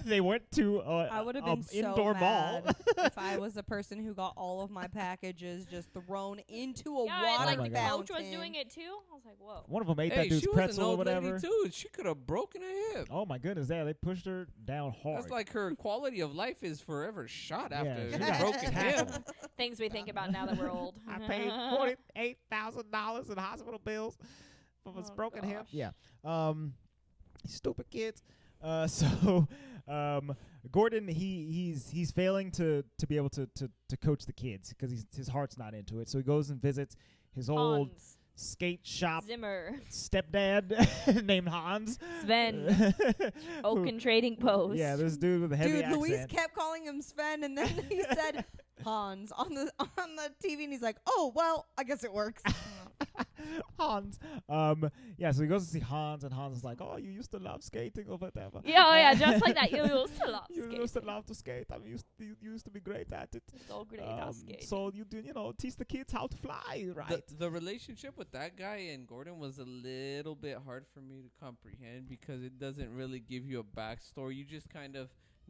They went to I would have been so indoor mad mall. if I was the person who got all of my packages just thrown into a yeah, and water like my the God. coach fountain. was doing it too. I was like, whoa. One of them ate Hey, that dude's she was pretzel an or old whatever. lady too. She could have broken a hip. Oh my goodness, yeah, they pushed her down hard. That's like her quality of life is forever shot Yeah, after she a got broken hip. tackled. Things we think about now that we're old. I paid $48,000 in hospital bills for this Oh, broken hip. gosh. Yeah. Stupid kids. So Gordon, he's failing to be able to coach the kids because his heart's not into it. So he goes and visits his old Hans skate shop Zimmer, stepdad named Hans. Sven, Who- Oaken Trading Post. Yeah, this dude with a heavy Dude, accent. Luis kept calling him Sven, and then he said Hans on the TV, and he's like, "Oh well, I guess it works." Hans. Yeah, so he goes to see Hans, and Hans is like, "Oh, you used to love skating or whatever." Yeah, oh yeah, just like that. You used to love You skating. used to love to skate. You used to be great at it. So great at skating. So you do, teach the kids how to fly, right? The relationship with that guy and Gordon was a little bit hard for me to comprehend because it doesn't really give you a backstory. You just kind of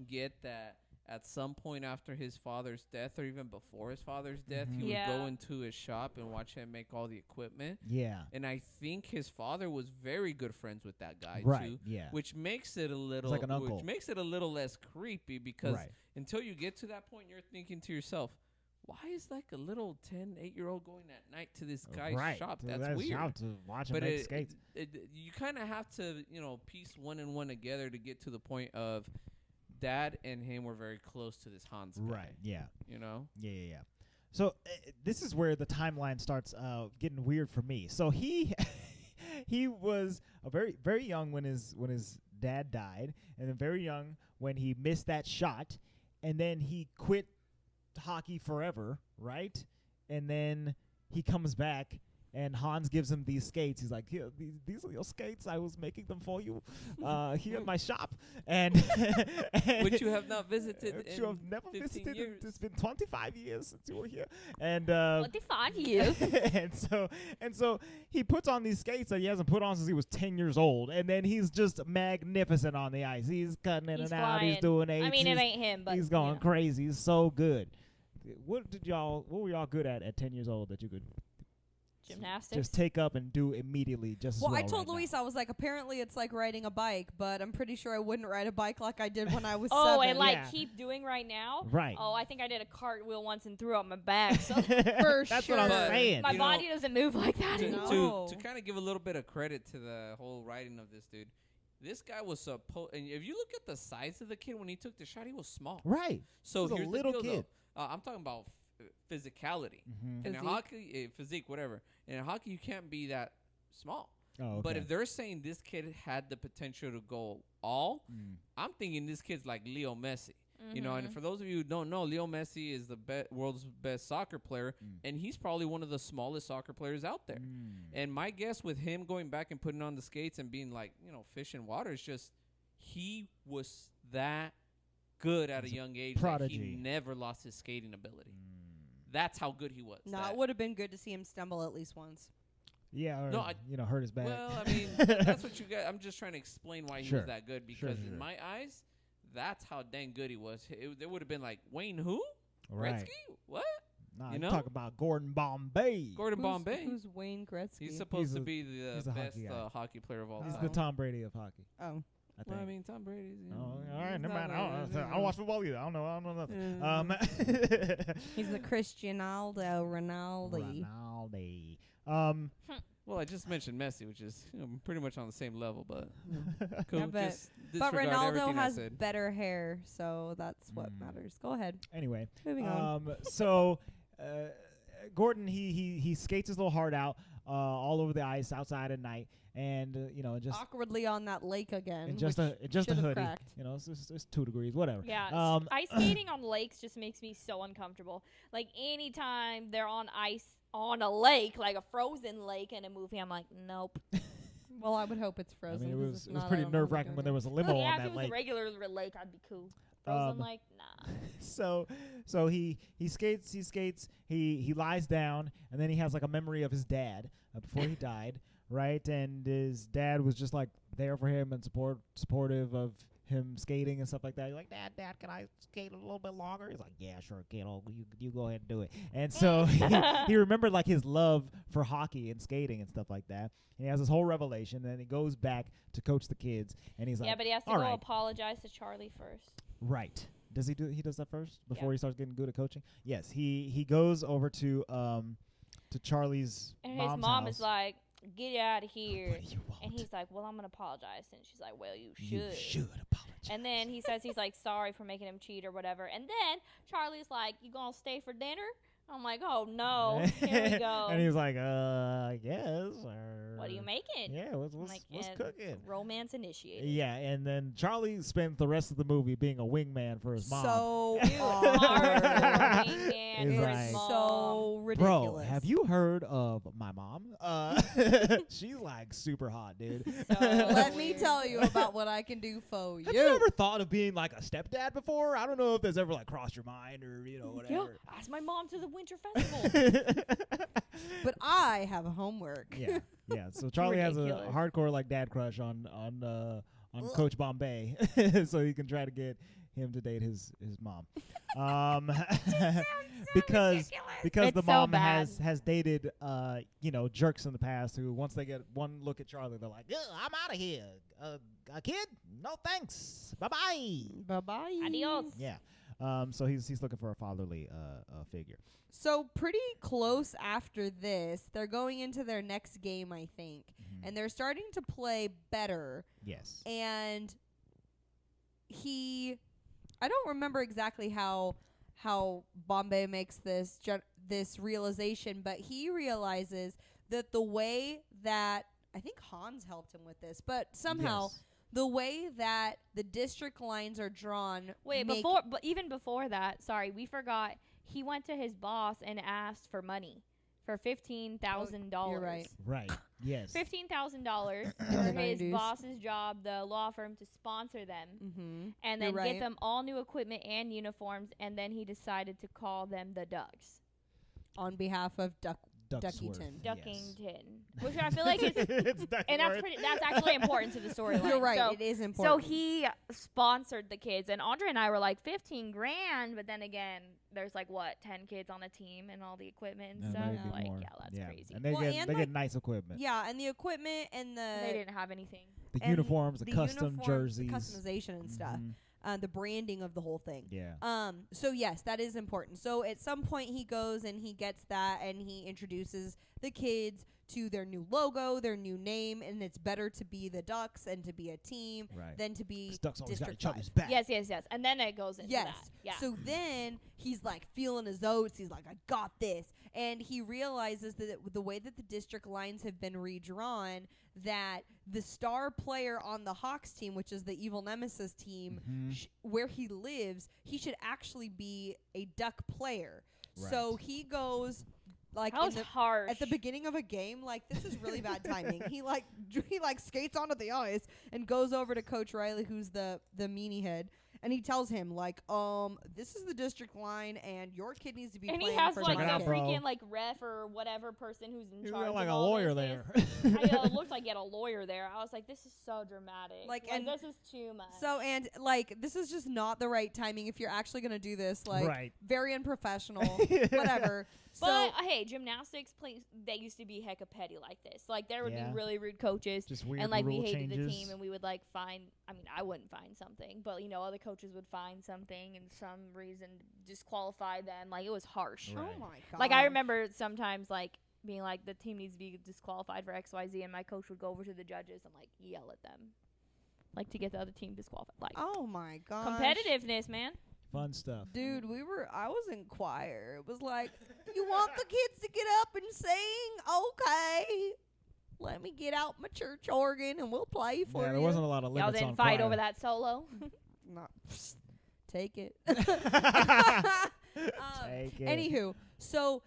get that at some point after his father's death or even before his father's death, Mhm. he would Yeah. go into his shop and watch him make all the equipment. Yeah. And I think his father was very good friends with that guy Right. too, Yeah. which makes it a little like an uncle. which makes it a little less creepy because Right. until you get to that point, you're thinking to yourself, why is like a little 8-year-old going at night to this guy's right. shop? To That's that weird. shop to watch him But make skates. you kind of have to, piece one and one together to get to the point of Dad and him were very close to this Hans guy. Right. Yeah. Yeah. So this is where the timeline starts getting weird for me. So he he was a very very young when his dad died, and then very young when he missed that shot, and then he quit hockey forever, right? And then he comes back. And Hans gives him these skates. He's like, "Here, these are your skates. I was making them for you here at my shop." And Which you have not visited which in you have never 15 visited. years. It's been 25 years since you were here. And 25 years. and so he puts on these skates that he hasn't put on since he was 10 years old. And then he's just magnificent on the ice. He's cutting in He's and out. He's flying. doing eights. I mean, it ain't him, but he's going yeah. crazy. He's so good. What were y'all good at 10 years old that you could Gymnastics. just take up and do immediately just as Well, well I told right Luis, I was like, apparently it's like riding a bike, but I'm pretty sure I wouldn't ride a bike like I did when I was Oh, 7. and like Yeah. keep doing right now. Right. Oh, I think I did a cartwheel once and threw up my back. So For That's sure. what I'm But saying. my You know, body doesn't move like that to, anymore. No. to kind of give a little bit of credit to the whole writing of this dude, this guy was supposed, and if you look at the size of the kid when he took the shot, he was small. Right. So He was a here's little the deal, kid. though. I'm talking about physicality. Mm-hmm. And in Physique. hockey, physique, whatever. And in hockey, you can't be that small. Oh, okay. But if they're saying this kid had the potential to go all, Mm. I'm thinking this kid's like Leo Messi. You know, and for those of you who don't know, Leo Messi is the world's best soccer player, and he's probably one of the smallest soccer players out there. And my guess with him going back and putting on the skates and being like, you know, fish in water is just he was that good at a young age that he never lost his skating ability. That's how good he was. No, it would have been good to see him stumble at least once. Yeah, or, hurt his back. Well, I mean, that's what you got. I'm just trying to explain why he was that good because in my eyes, that's how dang good he was. There would have been like, Wayne who? Right. Gretzky? What? Nah, you talk about Gordon Bombay. Bombay. Who's Wayne Gretzky? He's supposed to be the best hockey player of all time. He's the Tom Brady of hockey. Oh. Well, I mean, Tom Brady's. All right, never mind. I don't watch football either. I don't know nothing. He's the Cristiano Ronaldo. Well, I just mentioned Messi, which is pretty much on the same level, but cool. But Ronaldo has better hair, so that's what matters. Go ahead. Anyway, moving on. So Gordon, he skates his little heart out all over the ice outside at night, and just awkwardly on that lake again. And just a hoodie. Cracked. It's 2 degrees, whatever. Yeah. Ice skating on lakes just makes me so uncomfortable. Like anytime they're on ice on a lake, like a frozen lake in a movie, I'm like, nope. Well, I would hope it's frozen. I mean, it was pretty nerve-wracking when there was a limo on that lake. Yeah, if it was a regular lake, I'd be cool. Frozen lake, nah. So he skates, he lies down, and then he has like a memory of his dad before he died, right? And his dad was just like there for him and supportive of him skating and stuff like that. He's like, Dad, can I skate a little bit longer? He's like, yeah, sure, kid. You go ahead and do it. And so he remembered like his love for hockey and skating and stuff like that. And he has this whole revelation. And then he goes back to coach the kids, and he's like, yeah, but he has to go apologize to Charlie first. Right. Does he does that first before he starts getting good at coaching? Yes. He goes over to Charlie's and mom's his mom house. is like, get out of here. What do you want? And he's like, well, I'm going to apologize. And she's like, well, you should. You should apologize. And then he says he's like sorry for making him cheat or whatever. And then Charlie's like, you going to stay for dinner? I'm like, oh, no. Here we go. And he's like, yes. What are you making? Yeah, what's cooking? Romance initiated. Yeah, and then Charlie spends the rest of the movie being a wingman for his mom. So so ridiculous. Bro, have you heard of my mom? She's like super hot, dude. So let me tell you about what I can do for Have you ever thought of being like a stepdad before? I don't know if there's ever like crossed your mind or whatever. Yeah, ask my mom to the Winter Festival. But I have homework. Yeah. So Charlie has a hardcore like dad crush on Coach Bombay, so he can try to get him to date his mom. Because It's the so mom bad. has dated jerks in the past who once they get one look at Charlie, they're like, I'm out of here. A kid? No thanks. Bye bye. Adios. Yeah. So he's looking for a fatherly figure. So pretty close after this, they're going into their next game, I think, and they're starting to play better. Yes. And I don't remember exactly how Bombay makes this realization, but he realizes that the way that I think Hans helped him with this, but somehow. Yes. The way that the district lines are drawn. Wait, even before that, sorry, we forgot. He went to his boss and asked for money for $15,000. You're right. Right. Yes. $15,000 for his boss's job, the law firm, to sponsor them, and then get them all new equipment and uniforms. And then he decided to call them the Ducks on behalf of Duckington. Duckington, which I feel like is, and that's actually important to the storyline. You're right, so, it is important. So he sponsored the kids, and Andre and I were like $15,000, but then again, there's like 10 kids on the team and all the equipment and stuff. Like, more. That's crazy. And they get nice equipment. Yeah, and the equipment and they didn't have anything. The uniforms, the custom jerseys, the customization and stuff. The branding of the whole thing. Yeah. So yes, that is important. So at some point he goes and he gets that and he introduces the kids to their new logo, their new name, and it's better to be the Ducks and to be a team than to be Ducks always got District each other's 5. back. Yes. And then it goes into that. Yeah. So then he's like feeling his oats. He's like, I got this. And he realizes that the way that the district lines have been redrawn, that the star player on the Hawks team, which is the evil nemesis team, where he lives, he should actually be a Duck player. So he goes like that was harsh. at the beginning of a game. Like, this is really bad timing. He skates onto the ice and goes over to Coach Reilly, who's the meanie head, and he tells him like, this is the district line, and your kid needs to be. And playing he has for like my the kid. freaking like ref or whatever person who's in He charge. looked like of a all lawyer this there. it looked like he had a lawyer there. I was like, this is so dramatic. Like, Like and this is too much. So, and like, this is just not the right timing if you're actually gonna do this. Like, very unprofessional. Whatever. But hey, gymnastics they used to be hecka petty like this. Like, there would be really rude coaches, Just weird and like we rule hated changes. the team, and we would like find. I mean, I wouldn't find something, but other coaches would find something, and some reason disqualify them. Like, it was harsh. Right. Oh my god. Like, I remember sometimes like being like, the team needs to be disqualified for XYZ, and my coach would go over to the judges and like yell at them, like to get the other team disqualified. Like, Oh my god. competitiveness, man. Fun stuff. Dude, I was in choir. It was like, you want the kids to get up and sing? Okay. Let me get out my church organ and we'll play for you. There wasn't a lot of Y'all limits didn't on fight choir. over that solo. Not, take it. Take it. Anywho, so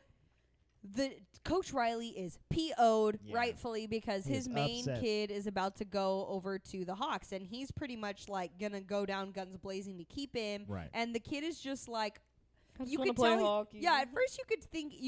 the Coach Reilly is PO'd rightfully because He his is main upset. kid is about to go over to the Hawks, and he's pretty much like gonna go down guns blazing to keep him. Right. And the kid is just like, I just you wanna could play tell. hockey. Yeah, at first you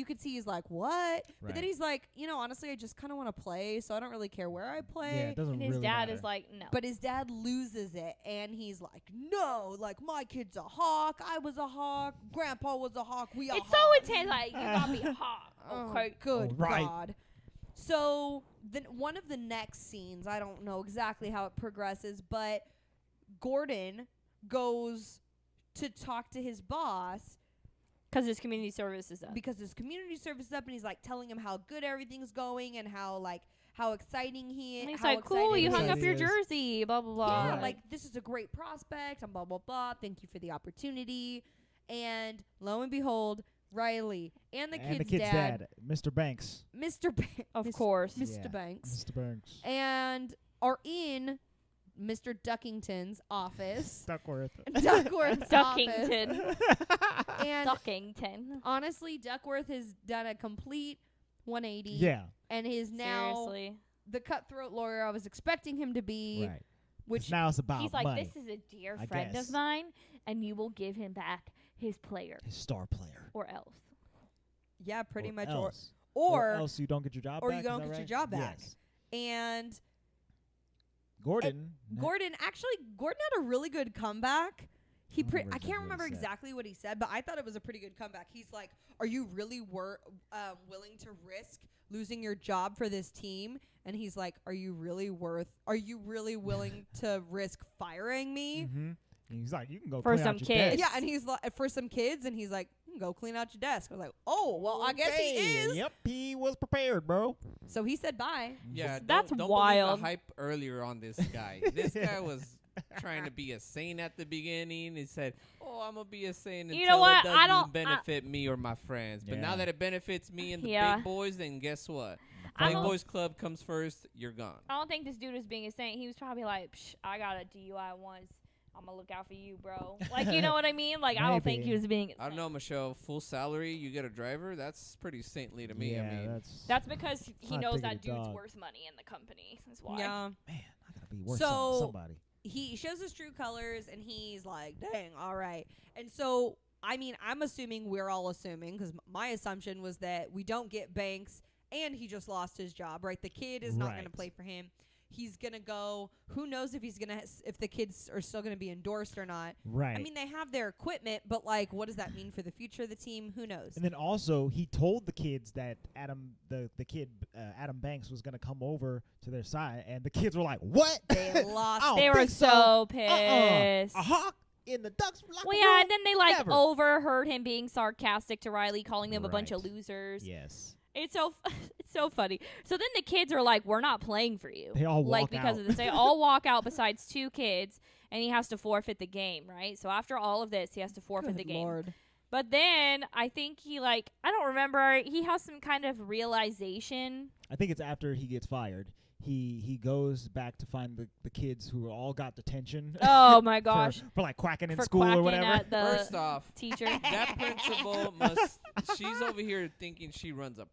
could see he's like, what? But then Right. he's like, honestly, I just kind of want to play, so I don't really care where I play. Yeah, it doesn't And his really dad matter. is like, no. But his dad loses it, and he's like, no, like, my kid's a Hawk. I was a Hawk. Grandpa was a Hawk. We are It's so Hawks. intense. Like, you gotta be hot. Oh, Okay. good Right. God. So then one of the next scenes, I don't know exactly how it progresses, but Gordon goes to talk to his boss Because his community service is up. because his community service is up, and he's like telling him how good everything's going and how exciting he is. And he's how like, cool, excited you he hung is. up your is. jersey, blah, blah, blah. Yeah, Right. like, this is a great prospect, and blah, blah, blah. Thank you for the opportunity. And lo and behold, Riley and the kid's dad, Mr. Banks. Mr. Banks, Of course. Mr. Yeah. Banks, Mr. Banks. and are in Mr. Duckington's office. Duckworth. Duckworth's office. Duckington. And Duckington. honestly, Duckworth has done a complete 180. Yeah. And is now Seriously. the cutthroat lawyer I was expecting him to be. Right. Which Now it's about He's like, money. this is a dear I friend guess. of mine, and you will give him back his player, His star player. or else. yeah, pretty much. Else. Or else you don't get your job or back. you is don't that get your right? job back. Yes. And Gordon. Gordon had a really good comeback. I remember can't exactly what he remember said. exactly what he said, but I thought it was a pretty good comeback. He's like, "Are you really willing to risk losing your job for this team?" And he's like, "Are you really willing to risk firing me?" Mm-hmm. He's like, you can go For clean some out your kids. desk. Yeah, and he's like, for some kids, and he's like, "You can go clean out your desk." I was like, "Oh, well, I guess he Okay. is." Yep, he was prepared, bro. So he said bye. Yeah, That's don't wild. believe the hype earlier on this guy. This guy was trying to be a saint at the beginning. He said, "Oh, I'm gonna be a saint until You know what? it I doesn't don't- benefit me or my friends." But now Yeah. that it benefits me and the Yeah. big boys, then guess what? I Big don't- boys club comes first. You're gone. I don't think this dude was being a saint. He was probably like, Psh, I got a DUI once. I'm going to look out for you, bro. Like, you know what I mean? Like, I don't think he Maybe. was being a I don't saint. know, Michelle. Full salary, you get a driver. That's pretty saintly to me. Yeah, I mean, That's because he Hot knows that diggity dude's dog. worth money in the company. That's why. Yeah. man, I gotta be worth So- somebody. He shows his true colors, and he's like, "Dang, all right." And so, I mean, I'm assuming we're all assuming, because my assumption was that we don't get Banks, and he just lost his job, right? The kid is not going to Right. play for him. He's gonna go. Who knows if he's gonna if the kids are still gonna be endorsed or not? Right. I mean, they have their equipment, but like, what does that mean for the future of the team? Who knows? And then also, he told the kids that Adam Banks was gonna come over to their side, and the kids were like, "What?" They lost. I don't They were think so pissed. A hawk in the Ducks locker Well, yeah, room? and then they, like, Never. overheard him being sarcastic to Riley, calling them a bunch of Right. losers. Yes. It's so funny. So then the kids are like, "We're not playing for you." They all walk because out. of this. They all walk out besides 2 kids, and he has to forfeit the game, right? So after all of this, he has to forfeit the Good game. Lord. But then I think he I don't remember. He has some kind of realization. I think it's after he gets fired. He goes back to find the kids who all got detention. Oh my gosh! for like quacking in For school quacking or whatever. at the First off, teacher. that principal must. She's over here thinking she runs a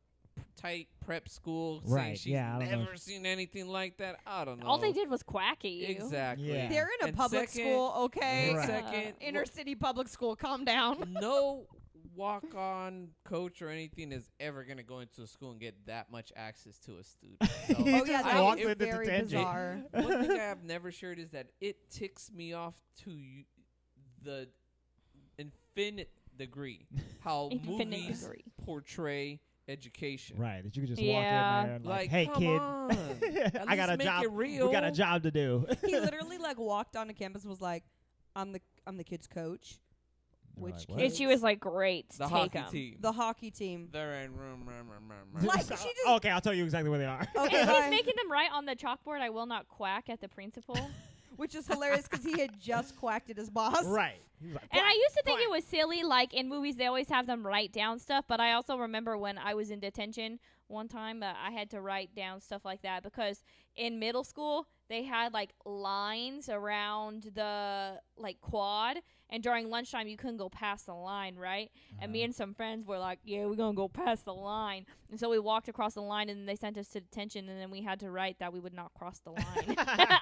tight prep school, saying Right, she's yeah, I don't know. never seen anything like that. I don't know. All they did was quack at you. Exactly. Yeah. They're in a And public second- school, okay? and Right. Second, Inner city public school. Calm down. no walk-on coach or anything is ever going to go into a school and get that much access to a student. So He Oh yeah, just that walks is into very detention. bizarre. one thing I have never shared is that it ticks me off to the infinite degree how Infinite movies degree. portray education. Right, that you could just Yeah. walk in there and Like, hey come kid, on. At I got a least make job. it real. We got a job to do. He literally like walked onto campus and was like, "I'm the kid's coach." They're Which like, kid? what? And she was like, "Great, The take hockey 'em." team. The hockey team. They're in room. Like, she just- Okay, I'll tell you exactly where they are. Okay, And bye. he's making them write on the chalkboard, "I will not quack at the principal." Which is hilarious because he had just quacked at his boss. Right. He was like, And I "Quack, used to think quack." it was silly, like in movies, they always have them write down stuff. But I also remember when I was in detention one time, I had to write down stuff like that because in middle school, they had like lines around the like quad. And during lunchtime, you couldn't go past the line, right? And me and some friends were like, "Yeah, we're going to go past the line." And so we walked across the line, and then they sent us to detention, and then we had to write that we would not cross the line.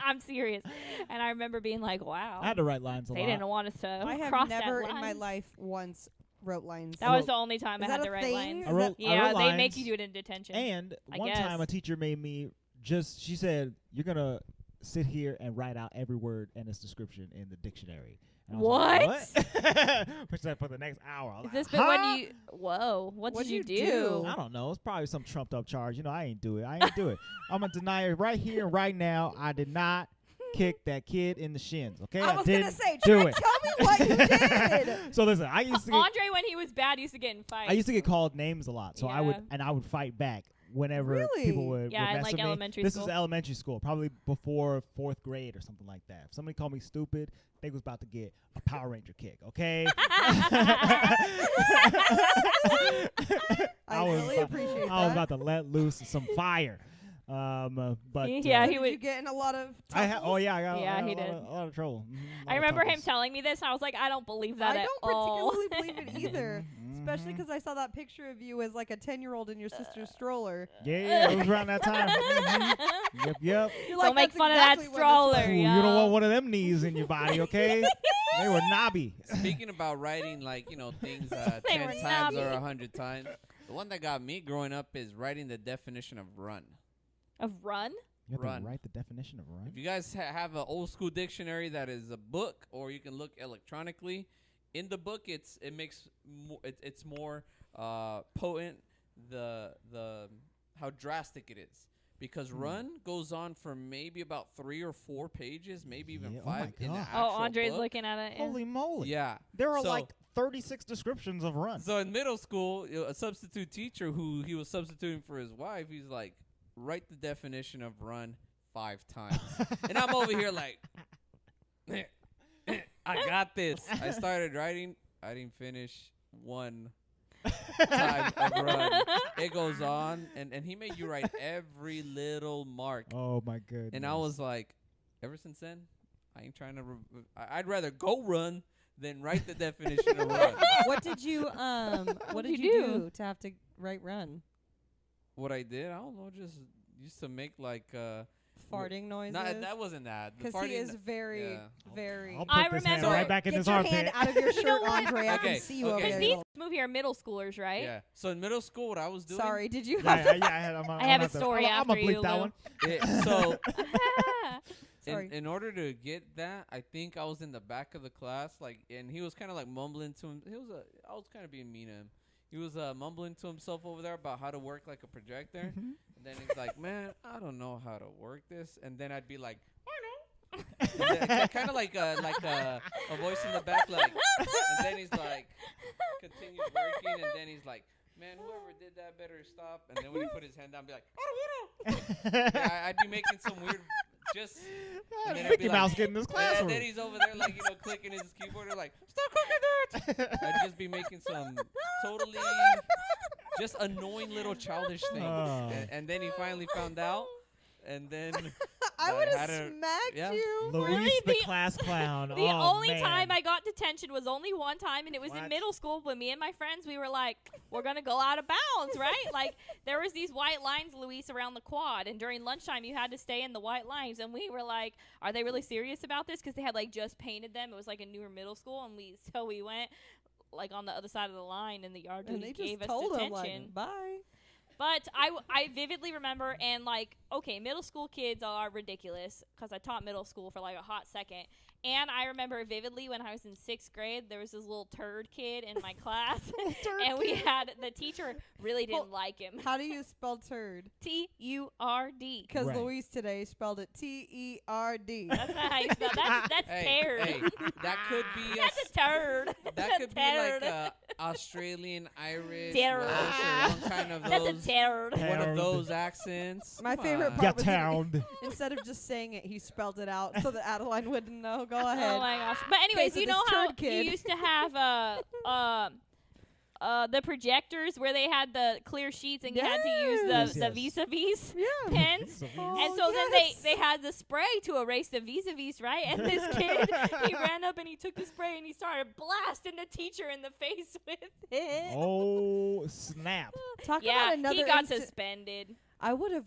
I'm serious. And I remember being like, wow. I had to write lines a They lot. didn't want us to I have cross never that in line. my life once wrote lines. That was the only time Is I had that to a write thing? lines. I wrote Yeah, they make lines, you do it in detention. And I one guess. time a teacher made me she said, "You're going to sit here and write out every word and its description in the dictionary." And I was like, what? Which I for the next hour. I was Is like, this been when "Huh?" you? Whoa! What What'd did you you do? I don't know. It's probably some trumped up charge. You know, I ain't do it. I'm going to deny it right here and right now. I did not kick that kid in the shins. Okay? I was didn't gonna say, do try it. tell me what you did. So listen, I used to get, Andre, when he was bad, used to get in fights. I used to get called names a lot. So I Yeah. would fight back whenever Really? people would Yeah, in, mess like, with me. elementary This school. is elementary school, probably before 4th grade or something like that. If somebody called me stupid, they was about to get a Power Ranger kick, okay? I really appreciate that. I was about to let loose some fire. But Yeah, So he did would- you get in a lot of I tussles? I got Yeah, a he lot did. of- a lot of trouble. Mhm, a lot I of remember him tussles. telling me this, and I was like, I don't believe that I at don't all. particularly believe it either. Especially Mhm. because I saw that picture of you as like a 10-year-old in your sister's stroller. Yeah, it was around that time. Mhm. Yep. You're Don't like, make "That's fun of exactly that what this was." stroller. Ooh, you yo. don't want one of them knees in your body, okay? They were knobby. Speaking about writing, like, things They 10 were times or knobby. 100 times, the one that got me growing up is writing the definition of run. Of run? You have Run. to write the definition of run. If you guys have an old school dictionary that is a book, or you can look electronically, in the book it's more potent the how drastic it is, because run goes on for maybe about 3 or 4 pages, maybe even Yeah, oh my 5 in the God. actual Oh, Andre's book. looking at it. yeah. Holy moly! Yeah. There are So- like 36 descriptions of run. So in middle school, a substitute teacher who he was substituting for his wife, he's like, write the definition of run 5 times. And I'm over here like, I got this. I started writing. I didn't finish 1 time of run. It goes on, and he made you write every little mark. Oh my goodness! And I was like, ever since then, I ain't trying to. I'd rather go run than write the definition of run. What did you what did you you do? do to have to write run? What I did, I don't know, just used to make like Farting noises. No, that wasn't that. The Because he farting- is very, yeah. very. I'll put I this hand remember- right back in Get his your armpit. hand out of your shirt, know what? Andre. I Okay, can see you okay. over Because there. these movie are middle schoolers, right? Yeah. So in middle school, what I was doing. Sorry, did you? Yeah, have yeah, I had. I have a story I'm after gonna bleep you, that Lou. one. So Sorry. in order to get that, I think I was in the back of the class, like, and he was kind of like mumbling to him. I was kind of being mean to him. He was mumbling to himself over there about how to work like a projector. And then he's like, "Man, I don't know how to work this." And then I'd be like, kind of like a voice in the back, like, and then he's like, continues working, and then he's like, man, whoever did that better stop. And then when he put his hand down, be like, I don't want to. Yeah, I'd be making some weird, just. And then Mickey Mouse getting this classroom. And then he's over there, like, clicking his keyboard. And like, stop clicking that. I'd just be making some totally just annoying little childish things. And then he finally found out. And then I would have smacked you. Luis Really? the class clown. The Oh, only man. time I got detention was only one time, and it was in middle school. But me and my friends, we were like, we're going to go out of bounds, right? Like, there was these white lines, Luis, around the quad. And during lunchtime, you had to stay in the white lines. And we were like, are they really serious about this? Because they had, like, just painted them. It was, like, a newer middle school. And so we went, like, on the other side of the line, and the yard duty gave us detention. Like, bye. But I vividly remember, and, like, okay, middle school kids are ridiculous because I taught middle school for, like, a hot second. And I remember vividly when I was in 6th grade, there was this little turd kid in my class. And we had, the teacher really didn't like him. How do you spell turd? T-U-R-D. Because Luis today spelled it T-E-R-D. That's not how you spell that's turd. Hey, that could be That's a turd. That could be like a Australian, Irish, Turd. Welsh, or one kind of That's a those, turd. one of those accents. My Come favorite on. part was town. instead of just saying it, he spelled it out so that Adeline wouldn't know. Go ahead. Oh my gosh! But anyways, so you this know how turd kid. you used to have the projectors where they had the clear sheets and you had to use Yes, the yes. vis-a-vis Yeah. pens. And so then they had the spray to erase the vis-a-vis, right? And this kid, he ran up and he took the spray and he started blasting the teacher in the face with it. Oh, snap. Talk Yeah, about another he got instant- suspended. I would have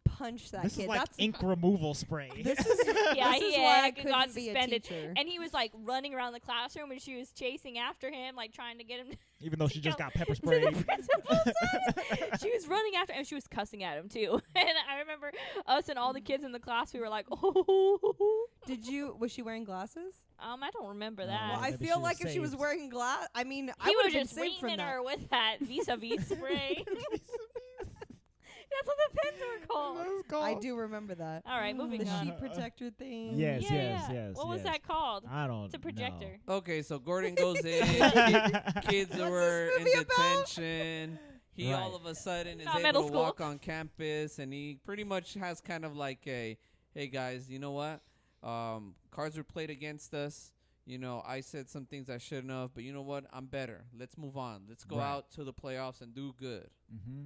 punched that This kid. is like That's ink removal spray. this is Yeah, this is he why I got couldn't be a suspended. teacher. And he was like running around the classroom and she was chasing after him, like trying to get him Even though she just got pepper to the sprayed. principal's office. She was running after him and she was cussing at him too. And I remember us and all the kids in the class, we were like, oh. Was she wearing glasses? I don't remember No. that. Well, I maybe feel she was like if she was saved. wearing glass, I mean, I He would was have been just saved from reaming that. her with that vis-a-vis spray. That's what the pens are called. I do remember that. All right, moving The on. sheet protector thing. Yes, Yeah, yes, yeah. yes. What was yes. that called? I don't It's a projector. Okay, so Gordon goes in. Kids What's were this in movie about? detention. He Right. all of a sudden is Not able middle to school. walk on campus, and he pretty much has kind of like a, hey guys, you know what? Cards were played against us. You know, I said some things I shouldn't have, but you know what? I'm better. Let's move on. Let's go Right. out to the playoffs and do good.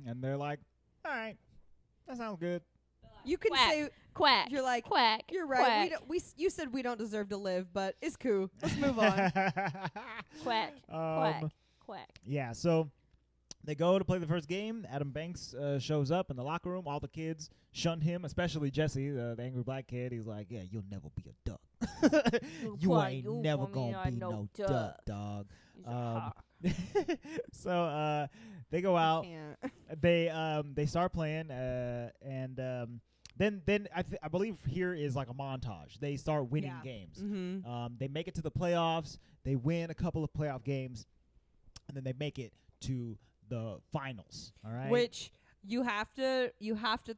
And they're like, all right, that sounds good. You can Quack. say Quack. you're like Quack. you're right. Quack. You said we don't deserve to live, but it's cool. Let's move on. Quack. Quack. Quack. Yeah, so they go to play the first game. Adam Banks shows up in the locker room. All the kids shun him, especially Jesse, the angry black kid. He's like, yeah, you'll never be a duck. You Quack, ain't you never want me gonna be no no duck. duck, dog. He's a hawk. So they go out. Can't. They start playing, and then I believe here is like a montage. They start winning Yeah. games. Mm-hmm. They make it to the playoffs. They win a couple of playoff games, and then they make it to the finals. All right. Which you have to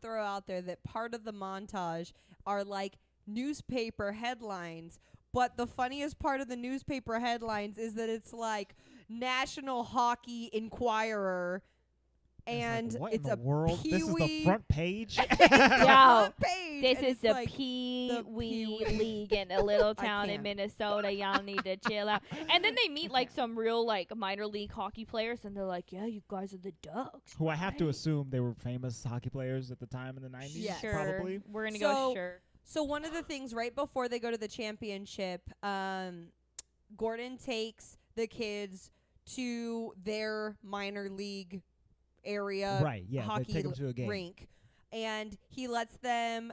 throw out there that part of the montage are like newspaper headlines. But the funniest part of the newspaper headlines is that it's like National Hockey Inquirer, and what it's in a the world? This is the Pee-wee- front page. Yo, front page, This and is it's the like Pee-wee Pee-wee. League in a little I town in can't. Minnesota. Y'all need to chill out. And then they meet like some real like minor league hockey players, and they're like, "Yeah, you guys are the Ducks." Who I have to right?" assume they were famous hockey players at the time in the 90s. Yes. Sure. Probably. We're gonna So- go sure. So one of the things right before they go to the championship, Gordon takes the kids to their minor league area Right. Yeah. They hockey take them to a game. rink, and he lets them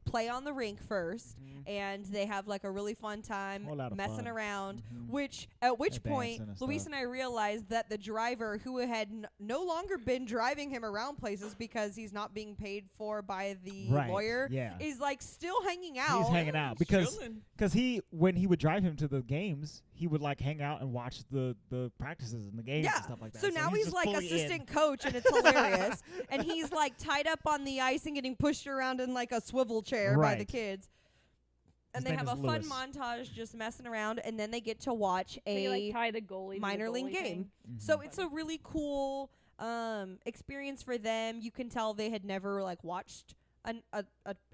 play on the rink first, and they have like a really fun time Whole lot of messing fun. around. Mhm. At which They're point, dancing and Luis stuff. and I realized that the driver who had no longer been driving him around places because he's not being paid for by the Right. lawyer Yeah. is like still hanging out. He's hanging out because when he would drive him to the games, he would like hang out and watch the practices and the games Yeah. and stuff like that. So now he's just like fully in. assistant coach, and it's hilarious. And he's like tied up on the ice and getting pushed around in like a swivel chair by the Right. kids. And His they name have a is fun Louis. montage just messing around, and then they get to watch They like a tie the goalie to the minor league goalie game. thing. Mhm. So it's a really cool experience for them. You can tell they had never like watched a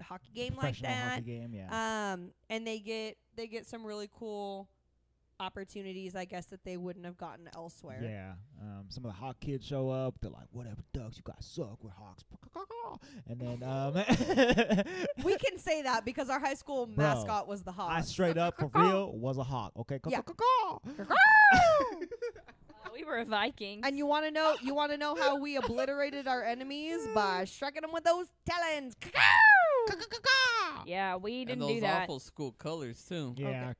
hockey game like Professional that. hockey game, yeah. And they get some really cool opportunities, I guess, that they wouldn't have gotten elsewhere. Yeah. Some of the Hawk kids show up. They're like, whatever, Ducks, you guys suck. We're Hawks. And then We can say that because our high school mascot was the Hawk. I straight up, for real, was a Hawk. Okay? Yeah. We were Vikings. And you want to know how we obliterated our enemies by striking them with those talons. Yeah, we And didn't those do that. awful school colors too. Yeah.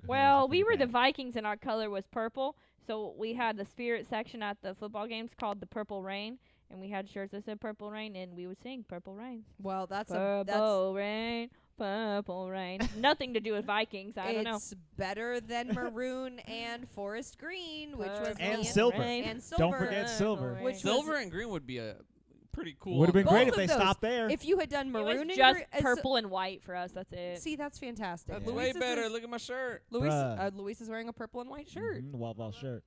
Well, we were the Vikings, and our color was purple. So we had the spirit section at the football games called the Purple Rain, and we had shirts that said Purple Rain, and we would sing Purple Rain. Well, that's Purple Rain, Purple Rain. Nothing to do with Vikings. I don't know. It's better than maroon and forest green, which was And me silver. and silver. Don't forget silver. Rain. Which was- Silver and green would be a pretty cool. Would have been Both great of if they those. stopped there. If you had done It maroon was and just green, purple and white for us. That's it. see, that's fantastic. That's Yeah. way Luis better. Is, Look at my shirt. Bruh. Luis is wearing a purple and white shirt. The Walt Vault shirt.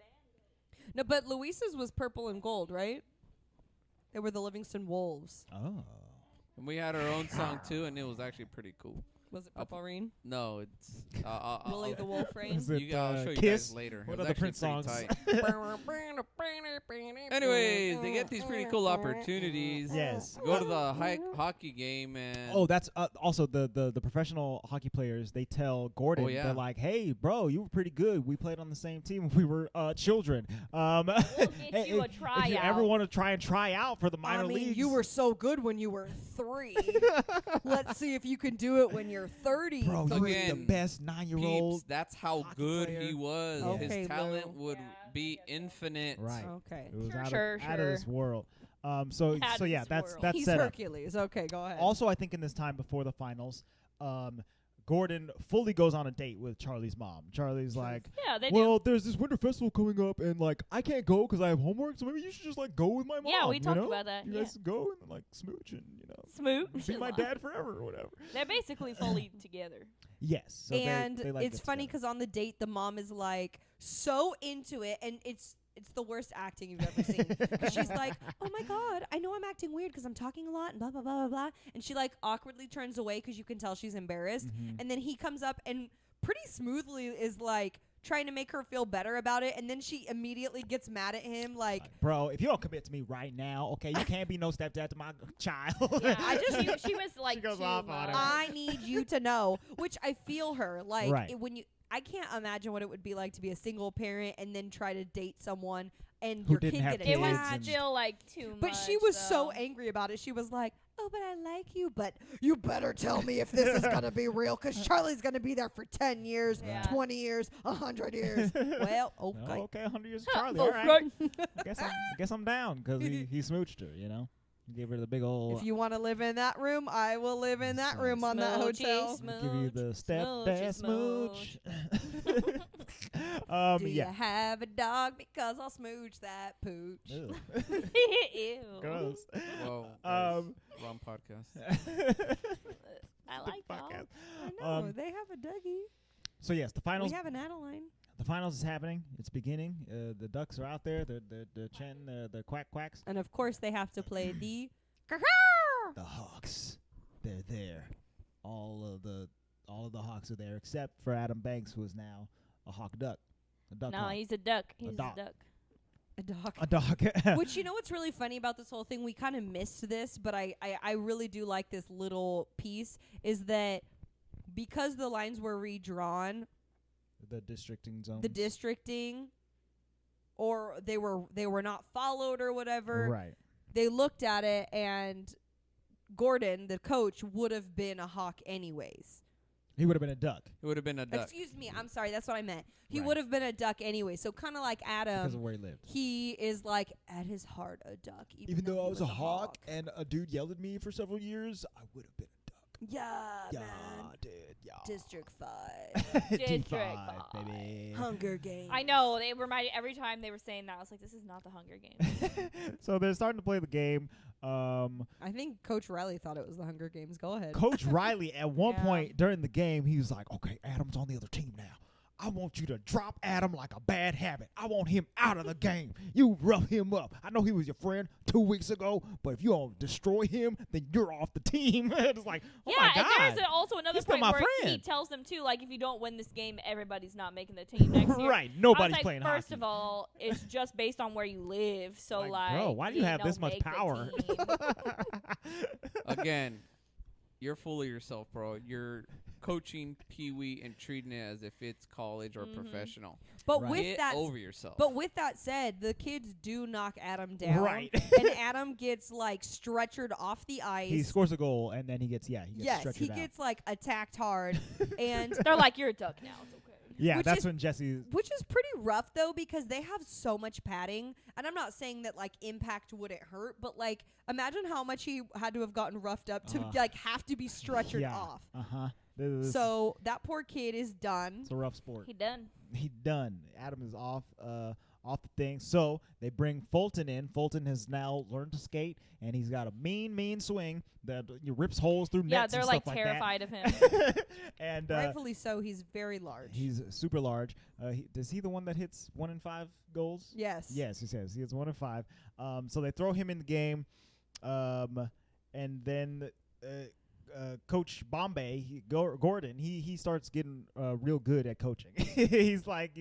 No, but Luis's was purple and gold, right? They were the Livingston Wolves. Oh. And we had our own song too, and it was actually pretty cool. Was it Purple Rain? No, it's Willie the Wolf Rain? Is it, I'll show you Kiss? guys later. What It was other actually Prince pretty songs? tight. Anyways, they get these pretty cool opportunities. Yes. Go to the hockey game and Oh, that's also the professional hockey players. They tell Gordon, Oh, yeah. they're like, "Hey, bro, you were pretty good. We played on the same team when we were children. We'll get you a If you ever tryout. want to try out for the minor I mean, leagues, you were so good when you were 3. Let's see if you can do it when you're 30. bro, you were the Again, best 9-year-old." peeps, that's how hockey good player. he was. Okay, His talent Lou. would be infinite. Right. Okay. It was Sure, out of this world. So Out of yeah, this that's world. that's He's set up. Hercules. Okay, go ahead. Also, I think in this time before the finals, Gordon fully goes on a date with Charlie's mom. Charlie's like, Yeah, they well, there's this winter festival coming up, and like I can't go because I have homework. So maybe you should just like go with my mom. Yeah, we you talked know? about that. You Yeah. guys go and like smooch and Smooch. be my dad forever or whatever. They're basically fully together. Yes, so and they like it's get funny together. because on the date, the mom is like so into it, and it's the worst acting you've ever seen. 'Cause she's like, "Oh my god, I know I'm acting weird because I'm talking a lot and blah blah blah blah blah," and she like awkwardly turns away because you can tell she's embarrassed. Mhm. And then he comes up and pretty smoothly is like trying to make her feel better about it, and then she immediately gets mad at him like. Bro, if you don't commit to me right now, okay, you can't be no stepdad to my child. Yeah, she was like goes too off on him. much. I need you to know, which I feel her like Right. I can't imagine what it would be like to be a single parent and then try to date someone and Who your didn't kid have get It a was kids and- still like too much. But she was so though. angry about it. She was like, "Oh, but I like you, but you better tell me if this is going to be real because Charlie's going to be there for 10 years, Yeah. 20 years, 100 years." Well, okay. Oh, okay, 100 years of Charlie. Oh, All right. right. I guess I'm down because he smooched her, you know? He gave her the big old. If you want to live in that room, I will live in that room on that Smoochy, hotel. give you the stepdad smoochy, smooch. Do you Yeah. have a dog? Because I'll smooch that pooch. Ew. Ew. Gross. Whoa, guys, wrong podcast. I like y'all. Podcast. I know, they have a Dougie. So yes, the finals. We have an Adeline. The finals is happening. It's beginning. The Ducks are out there. They're chanting the quack quacks. And of course, they have to play the. The Hawks. They're there. All of the Hawks are there except for Adam Banks, who is now a Hawk Duck. A duck. No, Hawk. he's a duck. He's a dog. duck. A dog. A dog. Which, you know what's really funny about this whole thing? We kind of missed this, but I really do like this little piece, is that because the lines were redrawn, The districting zone. the districting, or they were not followed or whatever, Right. they looked at it and Gordon, the coach, would have been a Hawk anyways. He would have been a duck It would have been a duck. Excuse me, I'm sorry, that's what I meant. He Right. would have been a duck anyway. So kind of like because of Adam, where he lived. he is like at his heart a duck. Even though he I was a hawk hawk. and a dude yelled at me for several years, I would have been a duck. Yeah, Yeah, man. dude. Yeah. District 5. District D5, five. baby. Hunger Games. I know. They reminded every time they were saying that. I was like, this is not the Hunger Games. So they're starting to play the game. I think Coach Reilly thought it was the Hunger Games. Go ahead. Coach Reilly, at one Yeah. point during the game, he was like, "Okay, Adam's on the other team now. I want you to drop Adam like a bad habit. I want him out of the game. You rough him up. I know he was your friend 2 weeks ago, but if you don't destroy him, then you're off the team. It's like, oh my God. And there's also another He's still point my where he friend. tells them too, like, if you don't win this game, everybody's not making the team next year. Right. I Nobody's was like, playing first hockey. of all, it's just based on where you live. So, like, bro, why do you have don't this much make the power? team. Again, you're full of yourself, bro. You're coaching Pee Wee and treating it as if it's college or professional. But Right. with Get that, over yourself. but with that said, the kids do knock Adam down, Right. and Adam gets like stretchered off the ice. He scores a goal, and then he gets yes, stretchered he out. gets like attacked hard, and They're like, you're a duck now. It's okay. Yeah, which that's is- when Jesse. which is pretty rough though, because they have so much padding. And I'm not saying that like impact wouldn't hurt, but like imagine how much he had to have gotten roughed up to like have to be stretchered off. So that poor kid is done. It's a rough sport. He done. He done. Adam is off the thing. So they bring Fulton in. Fulton has now learned to skate, and he's got a mean swing that rips holes through Yeah, nets. they're and like stuff terrified of him. like that. And Rightfully so. He's very large. he's super large. Is he the one that hits 1 in 5 goals? Yes. Yes, he says he hits 1 in 5. So they throw him in the game, and then Coach Bombay Gordon, he starts getting real good at coaching. he's like,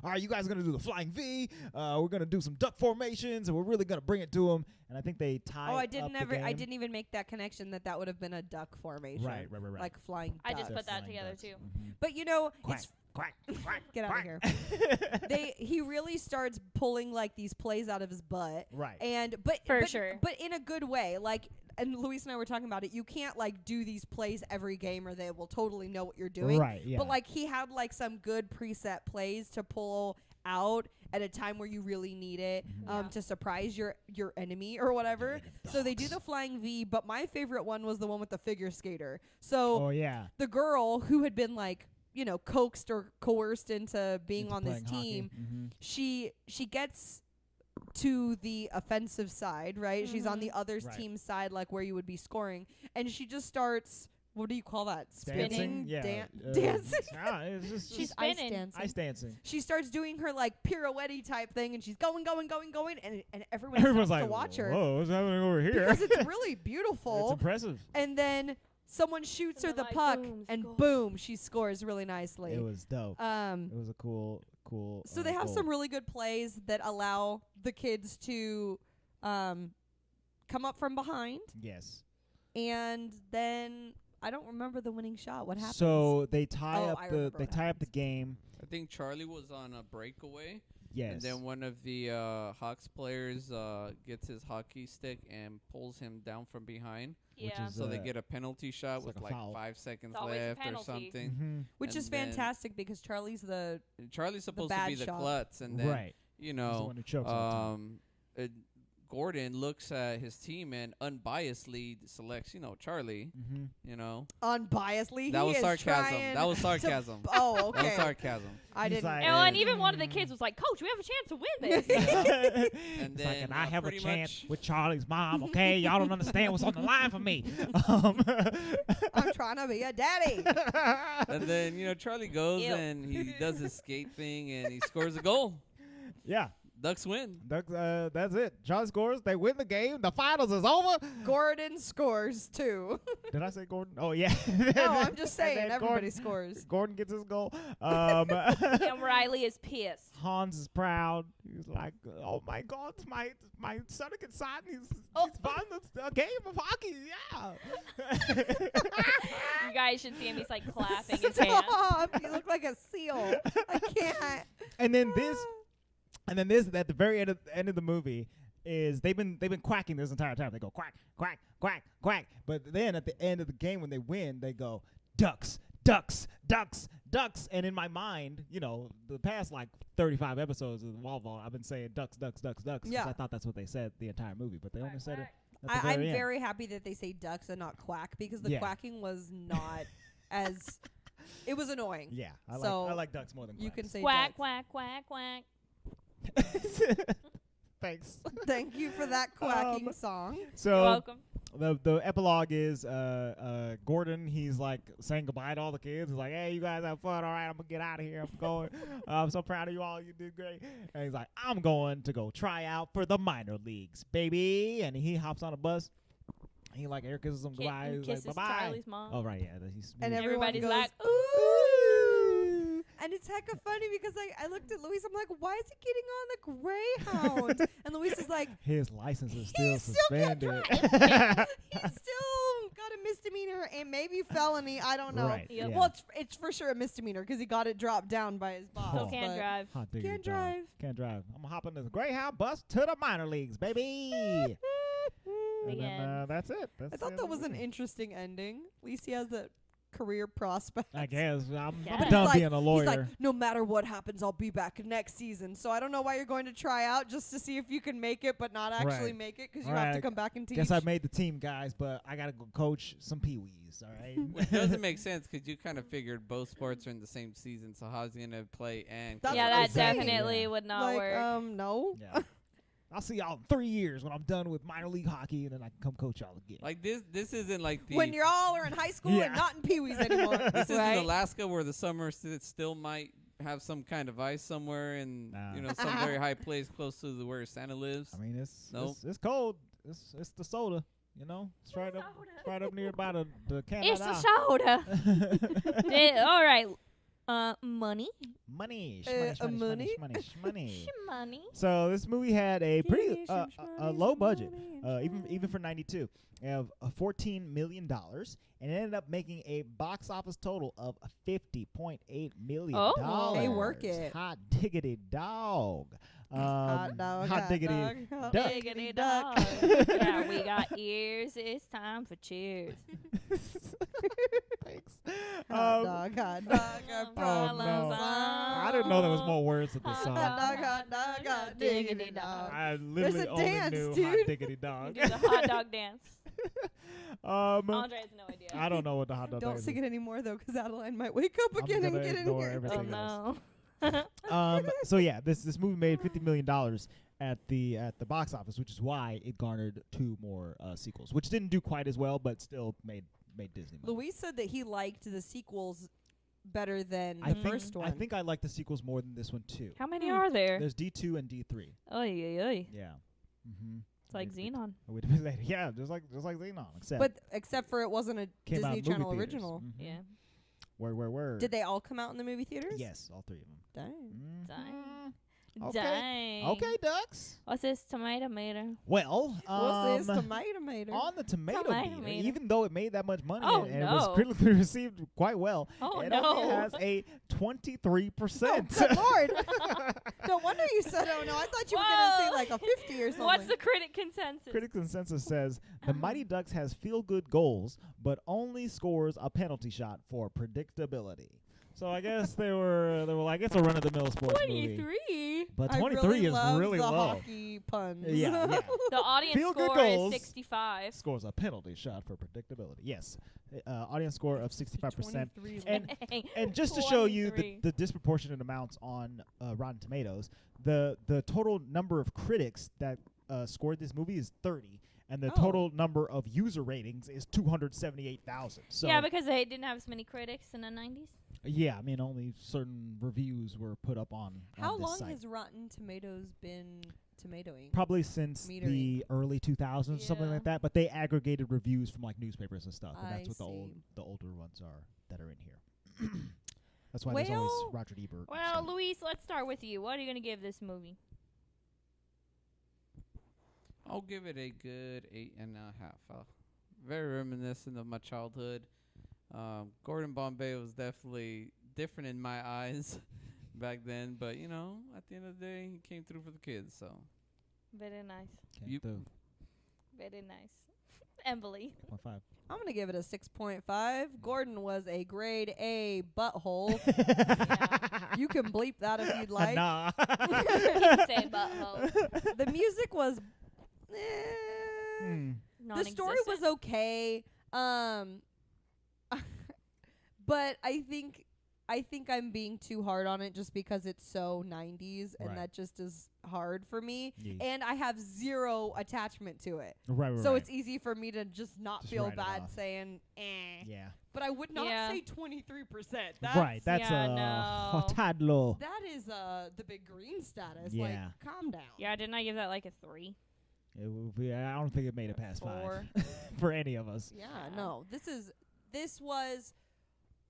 all right, you guys are gonna do the flying V. We're gonna do some duck formations, and we're really gonna bring it to him. And I think they tie. I didn't up the game. I didn't even make that connection that would have been a duck formation. Right. Like flying ducks. I just put that Flying together ducks. too. Mhm. But you know, Quack, it's quack, quack. get out of here. He really starts pulling like these plays out of his butt. Right. And For sure. But in a good way. Like, and Luis and I were talking about it. You can't like do these plays every game, or they will totally know what you're doing. Right. Yeah. But like he had like some good preset plays to pull out at a time where you really need it to surprise your enemy or whatever. So they do the flying V, but my favorite one was the one with the figure skater. So Oh yeah. the girl who had been like, you know, coaxed or coerced into being Into on this playing hockey. team, Mhm. she gets to the offensive side, right? She's on the other Right. team's side, like where you would be scoring, and she just starts. What do you call that? Dancing. Spinning, Yeah. dancing. It's just She's ice spinning. dancing. ice dancing. She starts doing her like pirouette type thing, and she's going, and everyone Everyone's stops like, to watch her whoa, what's happening over here? because it's really It's beautiful. impressive. And then someone shoots her And the they're puck, like, boom, and score. boom, she scores really nicely. It was dope. It was a cool. So they have goal. some really good plays that allow the kids to come up from behind, Yes. and then I don't remember the winning shot. What happens? So they tie Oh, up I the remember what the game. I think Charlie was on a breakaway. Yes. And then one of the Hawks players gets his hockey stick and pulls him down from behind. Yeah. is, So they Uh, get a penalty shot it's with like a foul. 5 seconds It's always a left or penalty. something. Mhm. Which is and then- fantastic because Charlie's the And Charlie's supposed to bad be the shot. klutz, and then Right. you He's the know, one who chokes all the time. Gordon looks at his team and unbiasedly selects, Charlie. Mhm. You know, unbiasedly. that he was is sarcasm. trying That was to- sarcasm. Oh, That was okay. sarcasm. I He's didn't. like- And even one of the kids was like, "Coach, we have a chance to win this." And It's like, then and I have a pretty chance much- with Charlie's mom. Okay, y'all don't understand what's on the line for me. I'm trying to be a daddy. And then Charlie goes Ew. and he does his skate thing and he scores a goal. Yeah, Ducks win. that's it. Charlie scores. They win the game. The finals is over. Gordon scores too. Did I say Gordon? Oh yeah. No, I'm just saying then everybody scores. Gordon gets his goal. And Riley is pissed. Hans is proud. He's like, "Oh my God, my surrogate son. He's Oh. won a game of hockey. Yeah." You guys should see him. He's like clapping his hands. Stop! You look like a seal. I can't. And then this at the very end of the movie is they've been quacking this entire time. They go quack, quack, quack, quack. But then at the end of the game when they win, they go ducks, ducks, ducks, ducks. And in my mind, the past like 35 episodes of Walt Vault, I've been saying ducks, ducks, ducks, ducks. 'cause Yeah. I thought that's what they said the entire movie, but they only said it. At the I'm very end. very happy that they say ducks and not quack because the Yeah. quacking was not as. It was annoying. Yeah, I So, like ducks more than You can quacks. say Quack, ducks. quack, quack, quack. Thanks. Thank you for that quacking song. So You're welcome. the epilogue is Gordon. He's like saying goodbye to all the kids. He's like, "Hey, you guys have fun. All right, I'm gonna get out of here. I'm going. I'm so proud of you all. You did great." And he's like, "I'm going to go try out for the minor leagues, baby." And he hops on a bus. He like air kisses them goodbye. He's kisses like, "Bye bye." Charlie's mom. Oh right, yeah. And everybody's goes, like, ooh. And it's hecka funny because I looked at Luis. I'm like, why is he getting on the Greyhound? And Luis is like, his license is still he still can't suspended. he's still got a misdemeanor and maybe felony. I don't know. Right, Yep. yeah. Well, it's for sure a misdemeanor because he got it dropped down by his boss. Still can't but drive. Hot diggity Can't dog. drive. Can't drive. I'm gonna hop on this Greyhound bus to the minor leagues, baby. And The then end. that's it. That's I thought the that end of was the an movie. interesting ending. At least he has a career prospect. I guess I'm Yeah. But done he's like, being a lawyer. He's like, no matter what happens, I'll be back next season. So I don't know why you're going to try out just to see if you can make it, but not actually Right. make it because you have to Right. come back and teach. Guess I made the team, guys, but I gotta go coach some peewees. All right. It doesn't make sense because you kind of figured both sports are in the same season, so how's he gonna play and? That's Yeah, what I'm that saying. definitely Yeah. would not like, work. no. Yeah. I'll see y'all in 3 years when I'm done with minor league hockey, and then I can come coach y'all again. Like this isn't like the When you're all are in high school Yeah. and not in Pee-wees anymore. this isn't right? Alaska where the summer still might have some kind of ice somewhere in Nah. some very high place close to where Santa lives. I mean, it's Nope. it's cold. It's the soda. You know, it's right up near by the Canada. It's the soda. All right. Money. Money. money. Money. Money. So this movie had a pretty Give me some a shmoney, low some budget, money, even for '92, of $14 million, and it ended up making a box office total of $50.8 million. Oh. They work it. Hot diggity dog. Hot dog, hot hot diggity dog, hot duck. Diggity duck. dog. Yeah, we got ears. It's time for cheers. Thanks. Hot dog, hot dog. Oh no! I didn't know there was more words to this Hot song. Hot dog, hot diggity dog. I literally a only dance, knew dude. hot diggity You dog. do the hot dog dance. Andre has no idea. I don't know what the hot dog Don't is. sing it anymore though, because Adeline might wake up I'm again and gonna get in ignore here. everything. Oh else. no. So yeah, this movie made $50 million at the box office, which is why it garnered 2 more sequels, which didn't do quite as well, but still made Disney money. Luis said that he liked the sequels better than I the think first one. I think I like the sequels more than this one too. How many are there? There's D2 and D3. Oy, oy, oy. Yeah. Mm-hmm. It's like Xenon. Wait a minute later. Yeah, just like Xenon, except for it wasn't a came out Disney in movie Channel theaters. original. Mhm. Yeah. Where? Did they all come out in the movie theaters? Yes, all 3 of them. Dang. Dang. Okay. Dang. Okay, ducks. What's this tomato meter? Well, What's this tomato meter? on the tomato Tomato meter, meter. even though it made that much money Oh, and it was no. critically received quite well, Oh, it no. only has a 23%. Oh, good lord. No wonder you said, oh no, I thought you were going to say Whoa. like a 50 or something. What's the critic consensus? Critic consensus says the Mighty Ducks has feel-good goals, but only scores a penalty shot for predictability. So I guess they were like, it's a run-of-the-mill sports movie. 23. But I 23 really is love really the low. hockey puns. Yeah. The audience Feel-good score goals. is 65. Scores a penalty shot for predictability. Yes. Audience score of 65%. 23. And just to show you 23. the disproportionate amounts on Rotten Tomatoes, the total number of critics that scored this movie is 30, and the Oh. total number of user ratings is 278,000. So Yeah, because they didn't have as many critics in the 90s. yeah, I mean only certain reviews were put up on How this long site. has Rotten Tomatoes been tomatoing? Probably since the metering? early 2000s, something Yeah. like that. But they aggregated reviews from like newspapers and stuff, and I that's what see. the older ones are that are in here. That's why there's always Well- Roger Ebert. Well, Luis, let's start with you. What are you going to give this movie? I'll give it a good 8.5. Very reminiscent of my childhood. Gordon Bombay was definitely different in my eyes back then, but you know, at the end of the day, he came through for the kids. So Very nice. Can't you- do. Very nice. Emily. 0.5. I'm going to give it a 6.5. Gordon was a grade A butthole. You can bleep that if you'd like. Nah. Say butthole. The music was... Hmm. The story was okay. But I think I think I'm being too hard on it just because it's so 90s, and Right. that just is hard for me. Yeah. And I have zero attachment to it. Right. So it's easy for me to just not Just feel write it bad off. saying, eh. Yeah. But I would not Yeah. say 23%. Right. That's Yeah, no. tad low. That is the big green status. Yeah. Like, calm down. Yeah, didn't I give that like a 3? I don't think it made it past 4. 5 for any of us. Yeah, Yeah. no. This was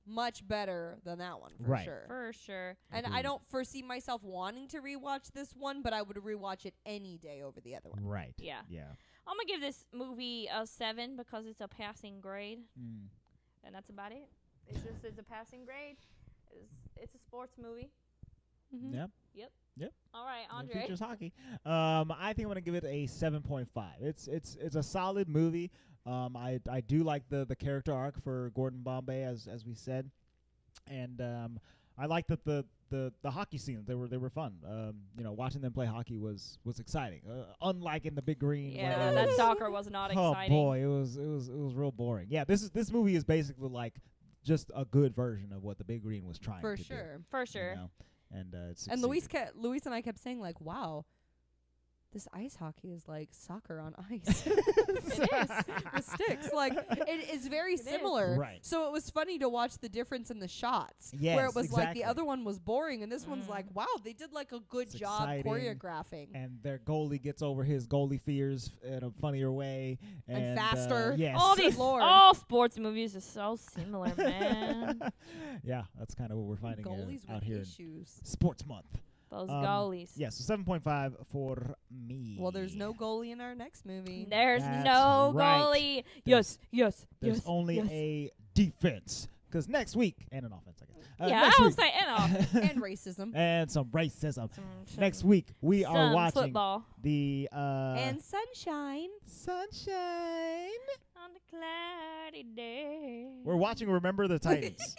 much better than that one for Right. sure. For sure. And I Agreed. don't foresee myself wanting to rewatch this one, but I would rewatch it any day over the other one. Right. Yeah. Yeah. I'm going to give this movie a 7 because it's a passing grade. Mm. And that's about it. It's a passing grade. It's a sports movie. Mm-hmm. Yep. All right, It Andre. features hockey. I think I'm gonna give it a 7.5. It's a solid movie. I do like the character arc for Gordon Bombay as we said, and I like that the hockey scenes they were fun. Watching them play hockey was exciting. Unlike in the Big Green. where Yeah, it that was- soccer was not Oh exciting. boy, it was real boring. Yeah, this movie is basically like just a good version of what the Big Green was trying For to sure. do. For you sure. know? And it's And Luis and I kept saying, like, wow, this ice hockey is like soccer on ice. It is. With sticks. Like, it is very It is. similar. Right. So it was funny to watch the difference in the shots. Yes, where it was like exactly. the other one was boring, and this one's Mm. like, wow, they did like a good It's job exciting. choreographing. And their goalie gets over his goalie fears in a funnier way. And faster. Yes. All sports movies are so similar, man. Yeah, that's kind of what we're finding Goalies out with here in issues. Sports Month. Those Um, goalies. Yeah, so 7.5 for me. Well, there's no goalie in our next movie. There's That's no right. goalie. Yes. There's only yes. a defense. Because next week, and an offense, I guess. Yeah, next I would week, say And racism. and some racism. some Next week, we are some watching football the And sunshine. Sunshine. on the cloudy day. We're watching Remember the Titans.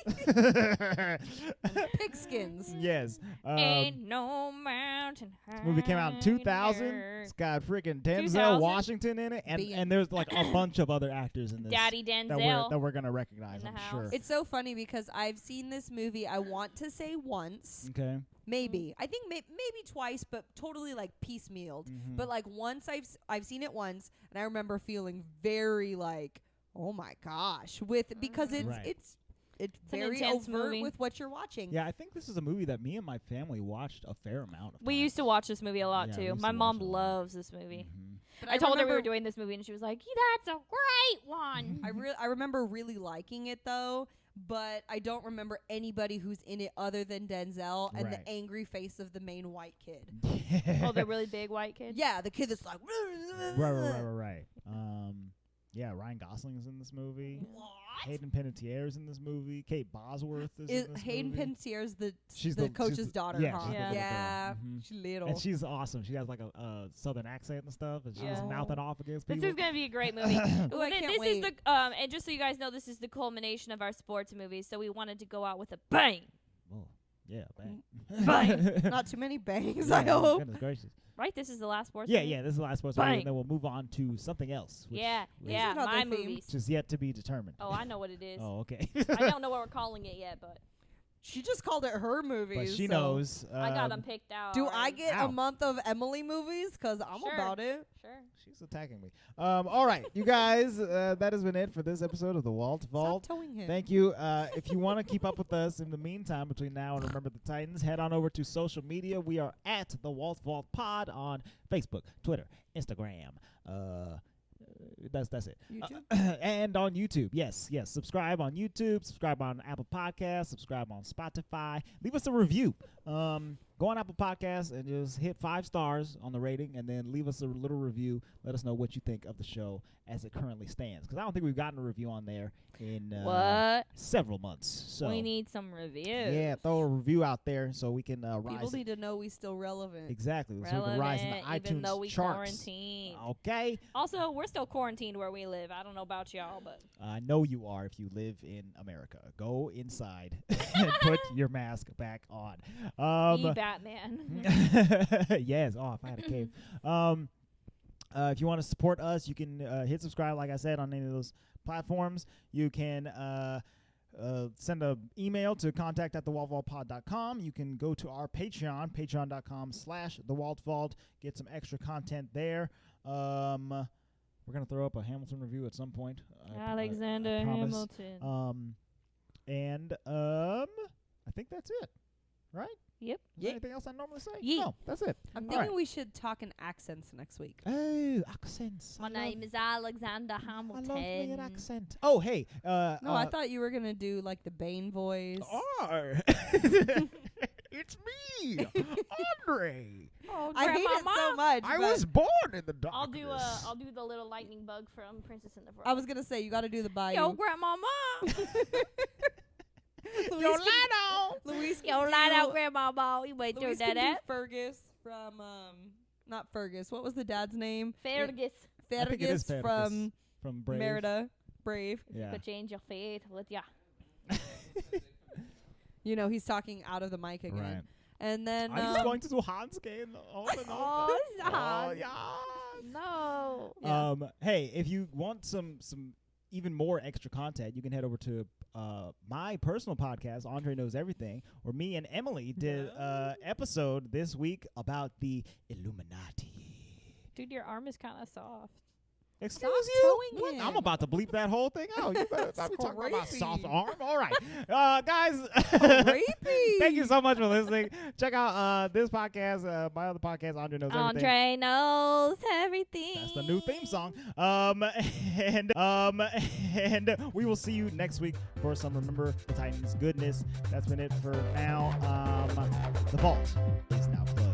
Pigskins. Yes. Ain't no mountain high. This movie came out in 2000. enough. It's got freaking Denzel 2000? Washington in it, and Being- there's like a bunch of other actors in this Daddy that Denzel. we're gonna recognize. in the I'm house. sure. It's so funny because I've seen this movie, I want to say once. Okay. Maybe. I think maybe twice, but totally like piecemealed. Mhm. But like once I've seen it once, and I remember feeling very like, oh my gosh, because it's Right. it's an very intense overt movie. with what you're watching. Yeah, I think this is a movie that me and my family watched a fair amount of. We times. used to watch this movie a lot Yeah, we too. used My to mom watch it a lot. loves this movie. Mhm. But I told her we remember- were doing this movie, and she was like, "That's a great one." I remember really liking it though, but I don't remember anybody who's in it other than Denzel and Right. the angry face of the main white kid. Oh, the really big white kid. Yeah, the kid that's like Right. Yeah, Ryan Gosling is in this movie. What? Hayden Panettiere is in this movie. Kate Bosworth is in this Hayden movie. Panettiere the She's coach's daughter, yeah, huh? she's the little girl. Yeah, Mhm. she's little. And she's awesome. She has like a southern accent and stuff, and she's Yeah. mouthing off against This people. is gonna be a great movie. Ooh, I This can't is wait. the and just so you guys know, this is the culmination of our sports movies. So we wanted to go out with a bang, Oh, yeah, bang. Bang. Not too many bangs, Yeah, I hope. Goodness gracious. right? This is the last sports. Yeah, movie? yeah. This is the last sports movie, Bang. and then we'll move on to something else. Which, yeah, which- yeah. another My theme. movies. Which is yet to be determined. Oh, I know what it is. Oh, okay. I don't know what we're calling it yet, but She just called it her movies. But she so- knows. I got them picked out. Do I already. get Ow. a month of Emily movies? Because I'm Sure. about it. Sure. She's attacking me. All right, you guys. That has been it for this episode of the Walt Vault. Stop towing him. Thank you. If you want to keep up with us in the meantime, between now and Remember the Titans, head on over to social media. We are at the Walt Vault Pod on Facebook, Twitter, Instagram. That's it. YouTube? And on YouTube. Yes. Subscribe on YouTube. Subscribe on Apple Podcasts. Subscribe on Spotify. Leave us a review. Go on Apple Podcasts and just hit 5 stars on the rating, and then leave us a little review. Let us know what you think of the show as it currently stands, because I don't think we've gotten a review on there in What? several months. So We need some reviews. yeah, throw a review out there so we can rise. People need to know we still relevant. Exactly. So we can rise in the Relevant, iTunes even though we charts. quarantine. Okay. Also, we're still quarantined where we live. I don't know about y'all, but I know you are if you live in America. Go inside and put your mask back on. be Batman. Yes. Oh, if I had a cave. If you want to support us, you can hit subscribe, like I said, on any of those platforms. You can send an email to contact@thewaltvaultpod.com. You can go to our Patreon, patreon.com/thewaltvault, get some extra content there. We're going to throw up a Hamilton review at some point. Alexander I promise. Hamilton. I think that's it, right? Yep. Is there anything else I normally say? Yeet. No, that's it. I'm All thinking right. we should talk in accents next week. Oh, accents. My name is Alexander I Hamilton. love me an accent. Oh, hey. No, I thought you were going to do like the Bane voice. It's me, Andre. Oh, I hate it so Grandmama. much. I but was born in the darkness. I'll do the little lightning bug from Princess and the Frog. I was going to say, you got to do the Bayou. Yo, Grandmama. Luis Yo, can- Lano. Luis can Yo, light do- out, Grandmama. You wait Luis through can that. do Fergus from, not Fergus. What was the dad's name? Fergus. I think it is Fergus Fergus from Brave. Merida. Brave. Yeah. Could change your fate with ya. You know, he's talking out of the mic again. Right. And then I'm just going to do Hans game over and over. Oh, Hans. yeah. No. Yeah. Hey, if you want some even more extra content, you can head over to my personal podcast, Andre Knows Everything, where me and Emily did episode this week about the Illuminati. Dude, your arm is kind of soft. Excuse Stop you? towing What? him. I'm about to bleep that whole thing out. You better stop That's talking about creepy. soft arm. All right. Guys, Creepy. thank you so much for listening. Check out this podcast, my other podcast, Andre Knows Everything. Andre knows everything. That's the new theme song. And we will see you next week for some Remember the Titans goodness. That's been it for now. The vault is now closed.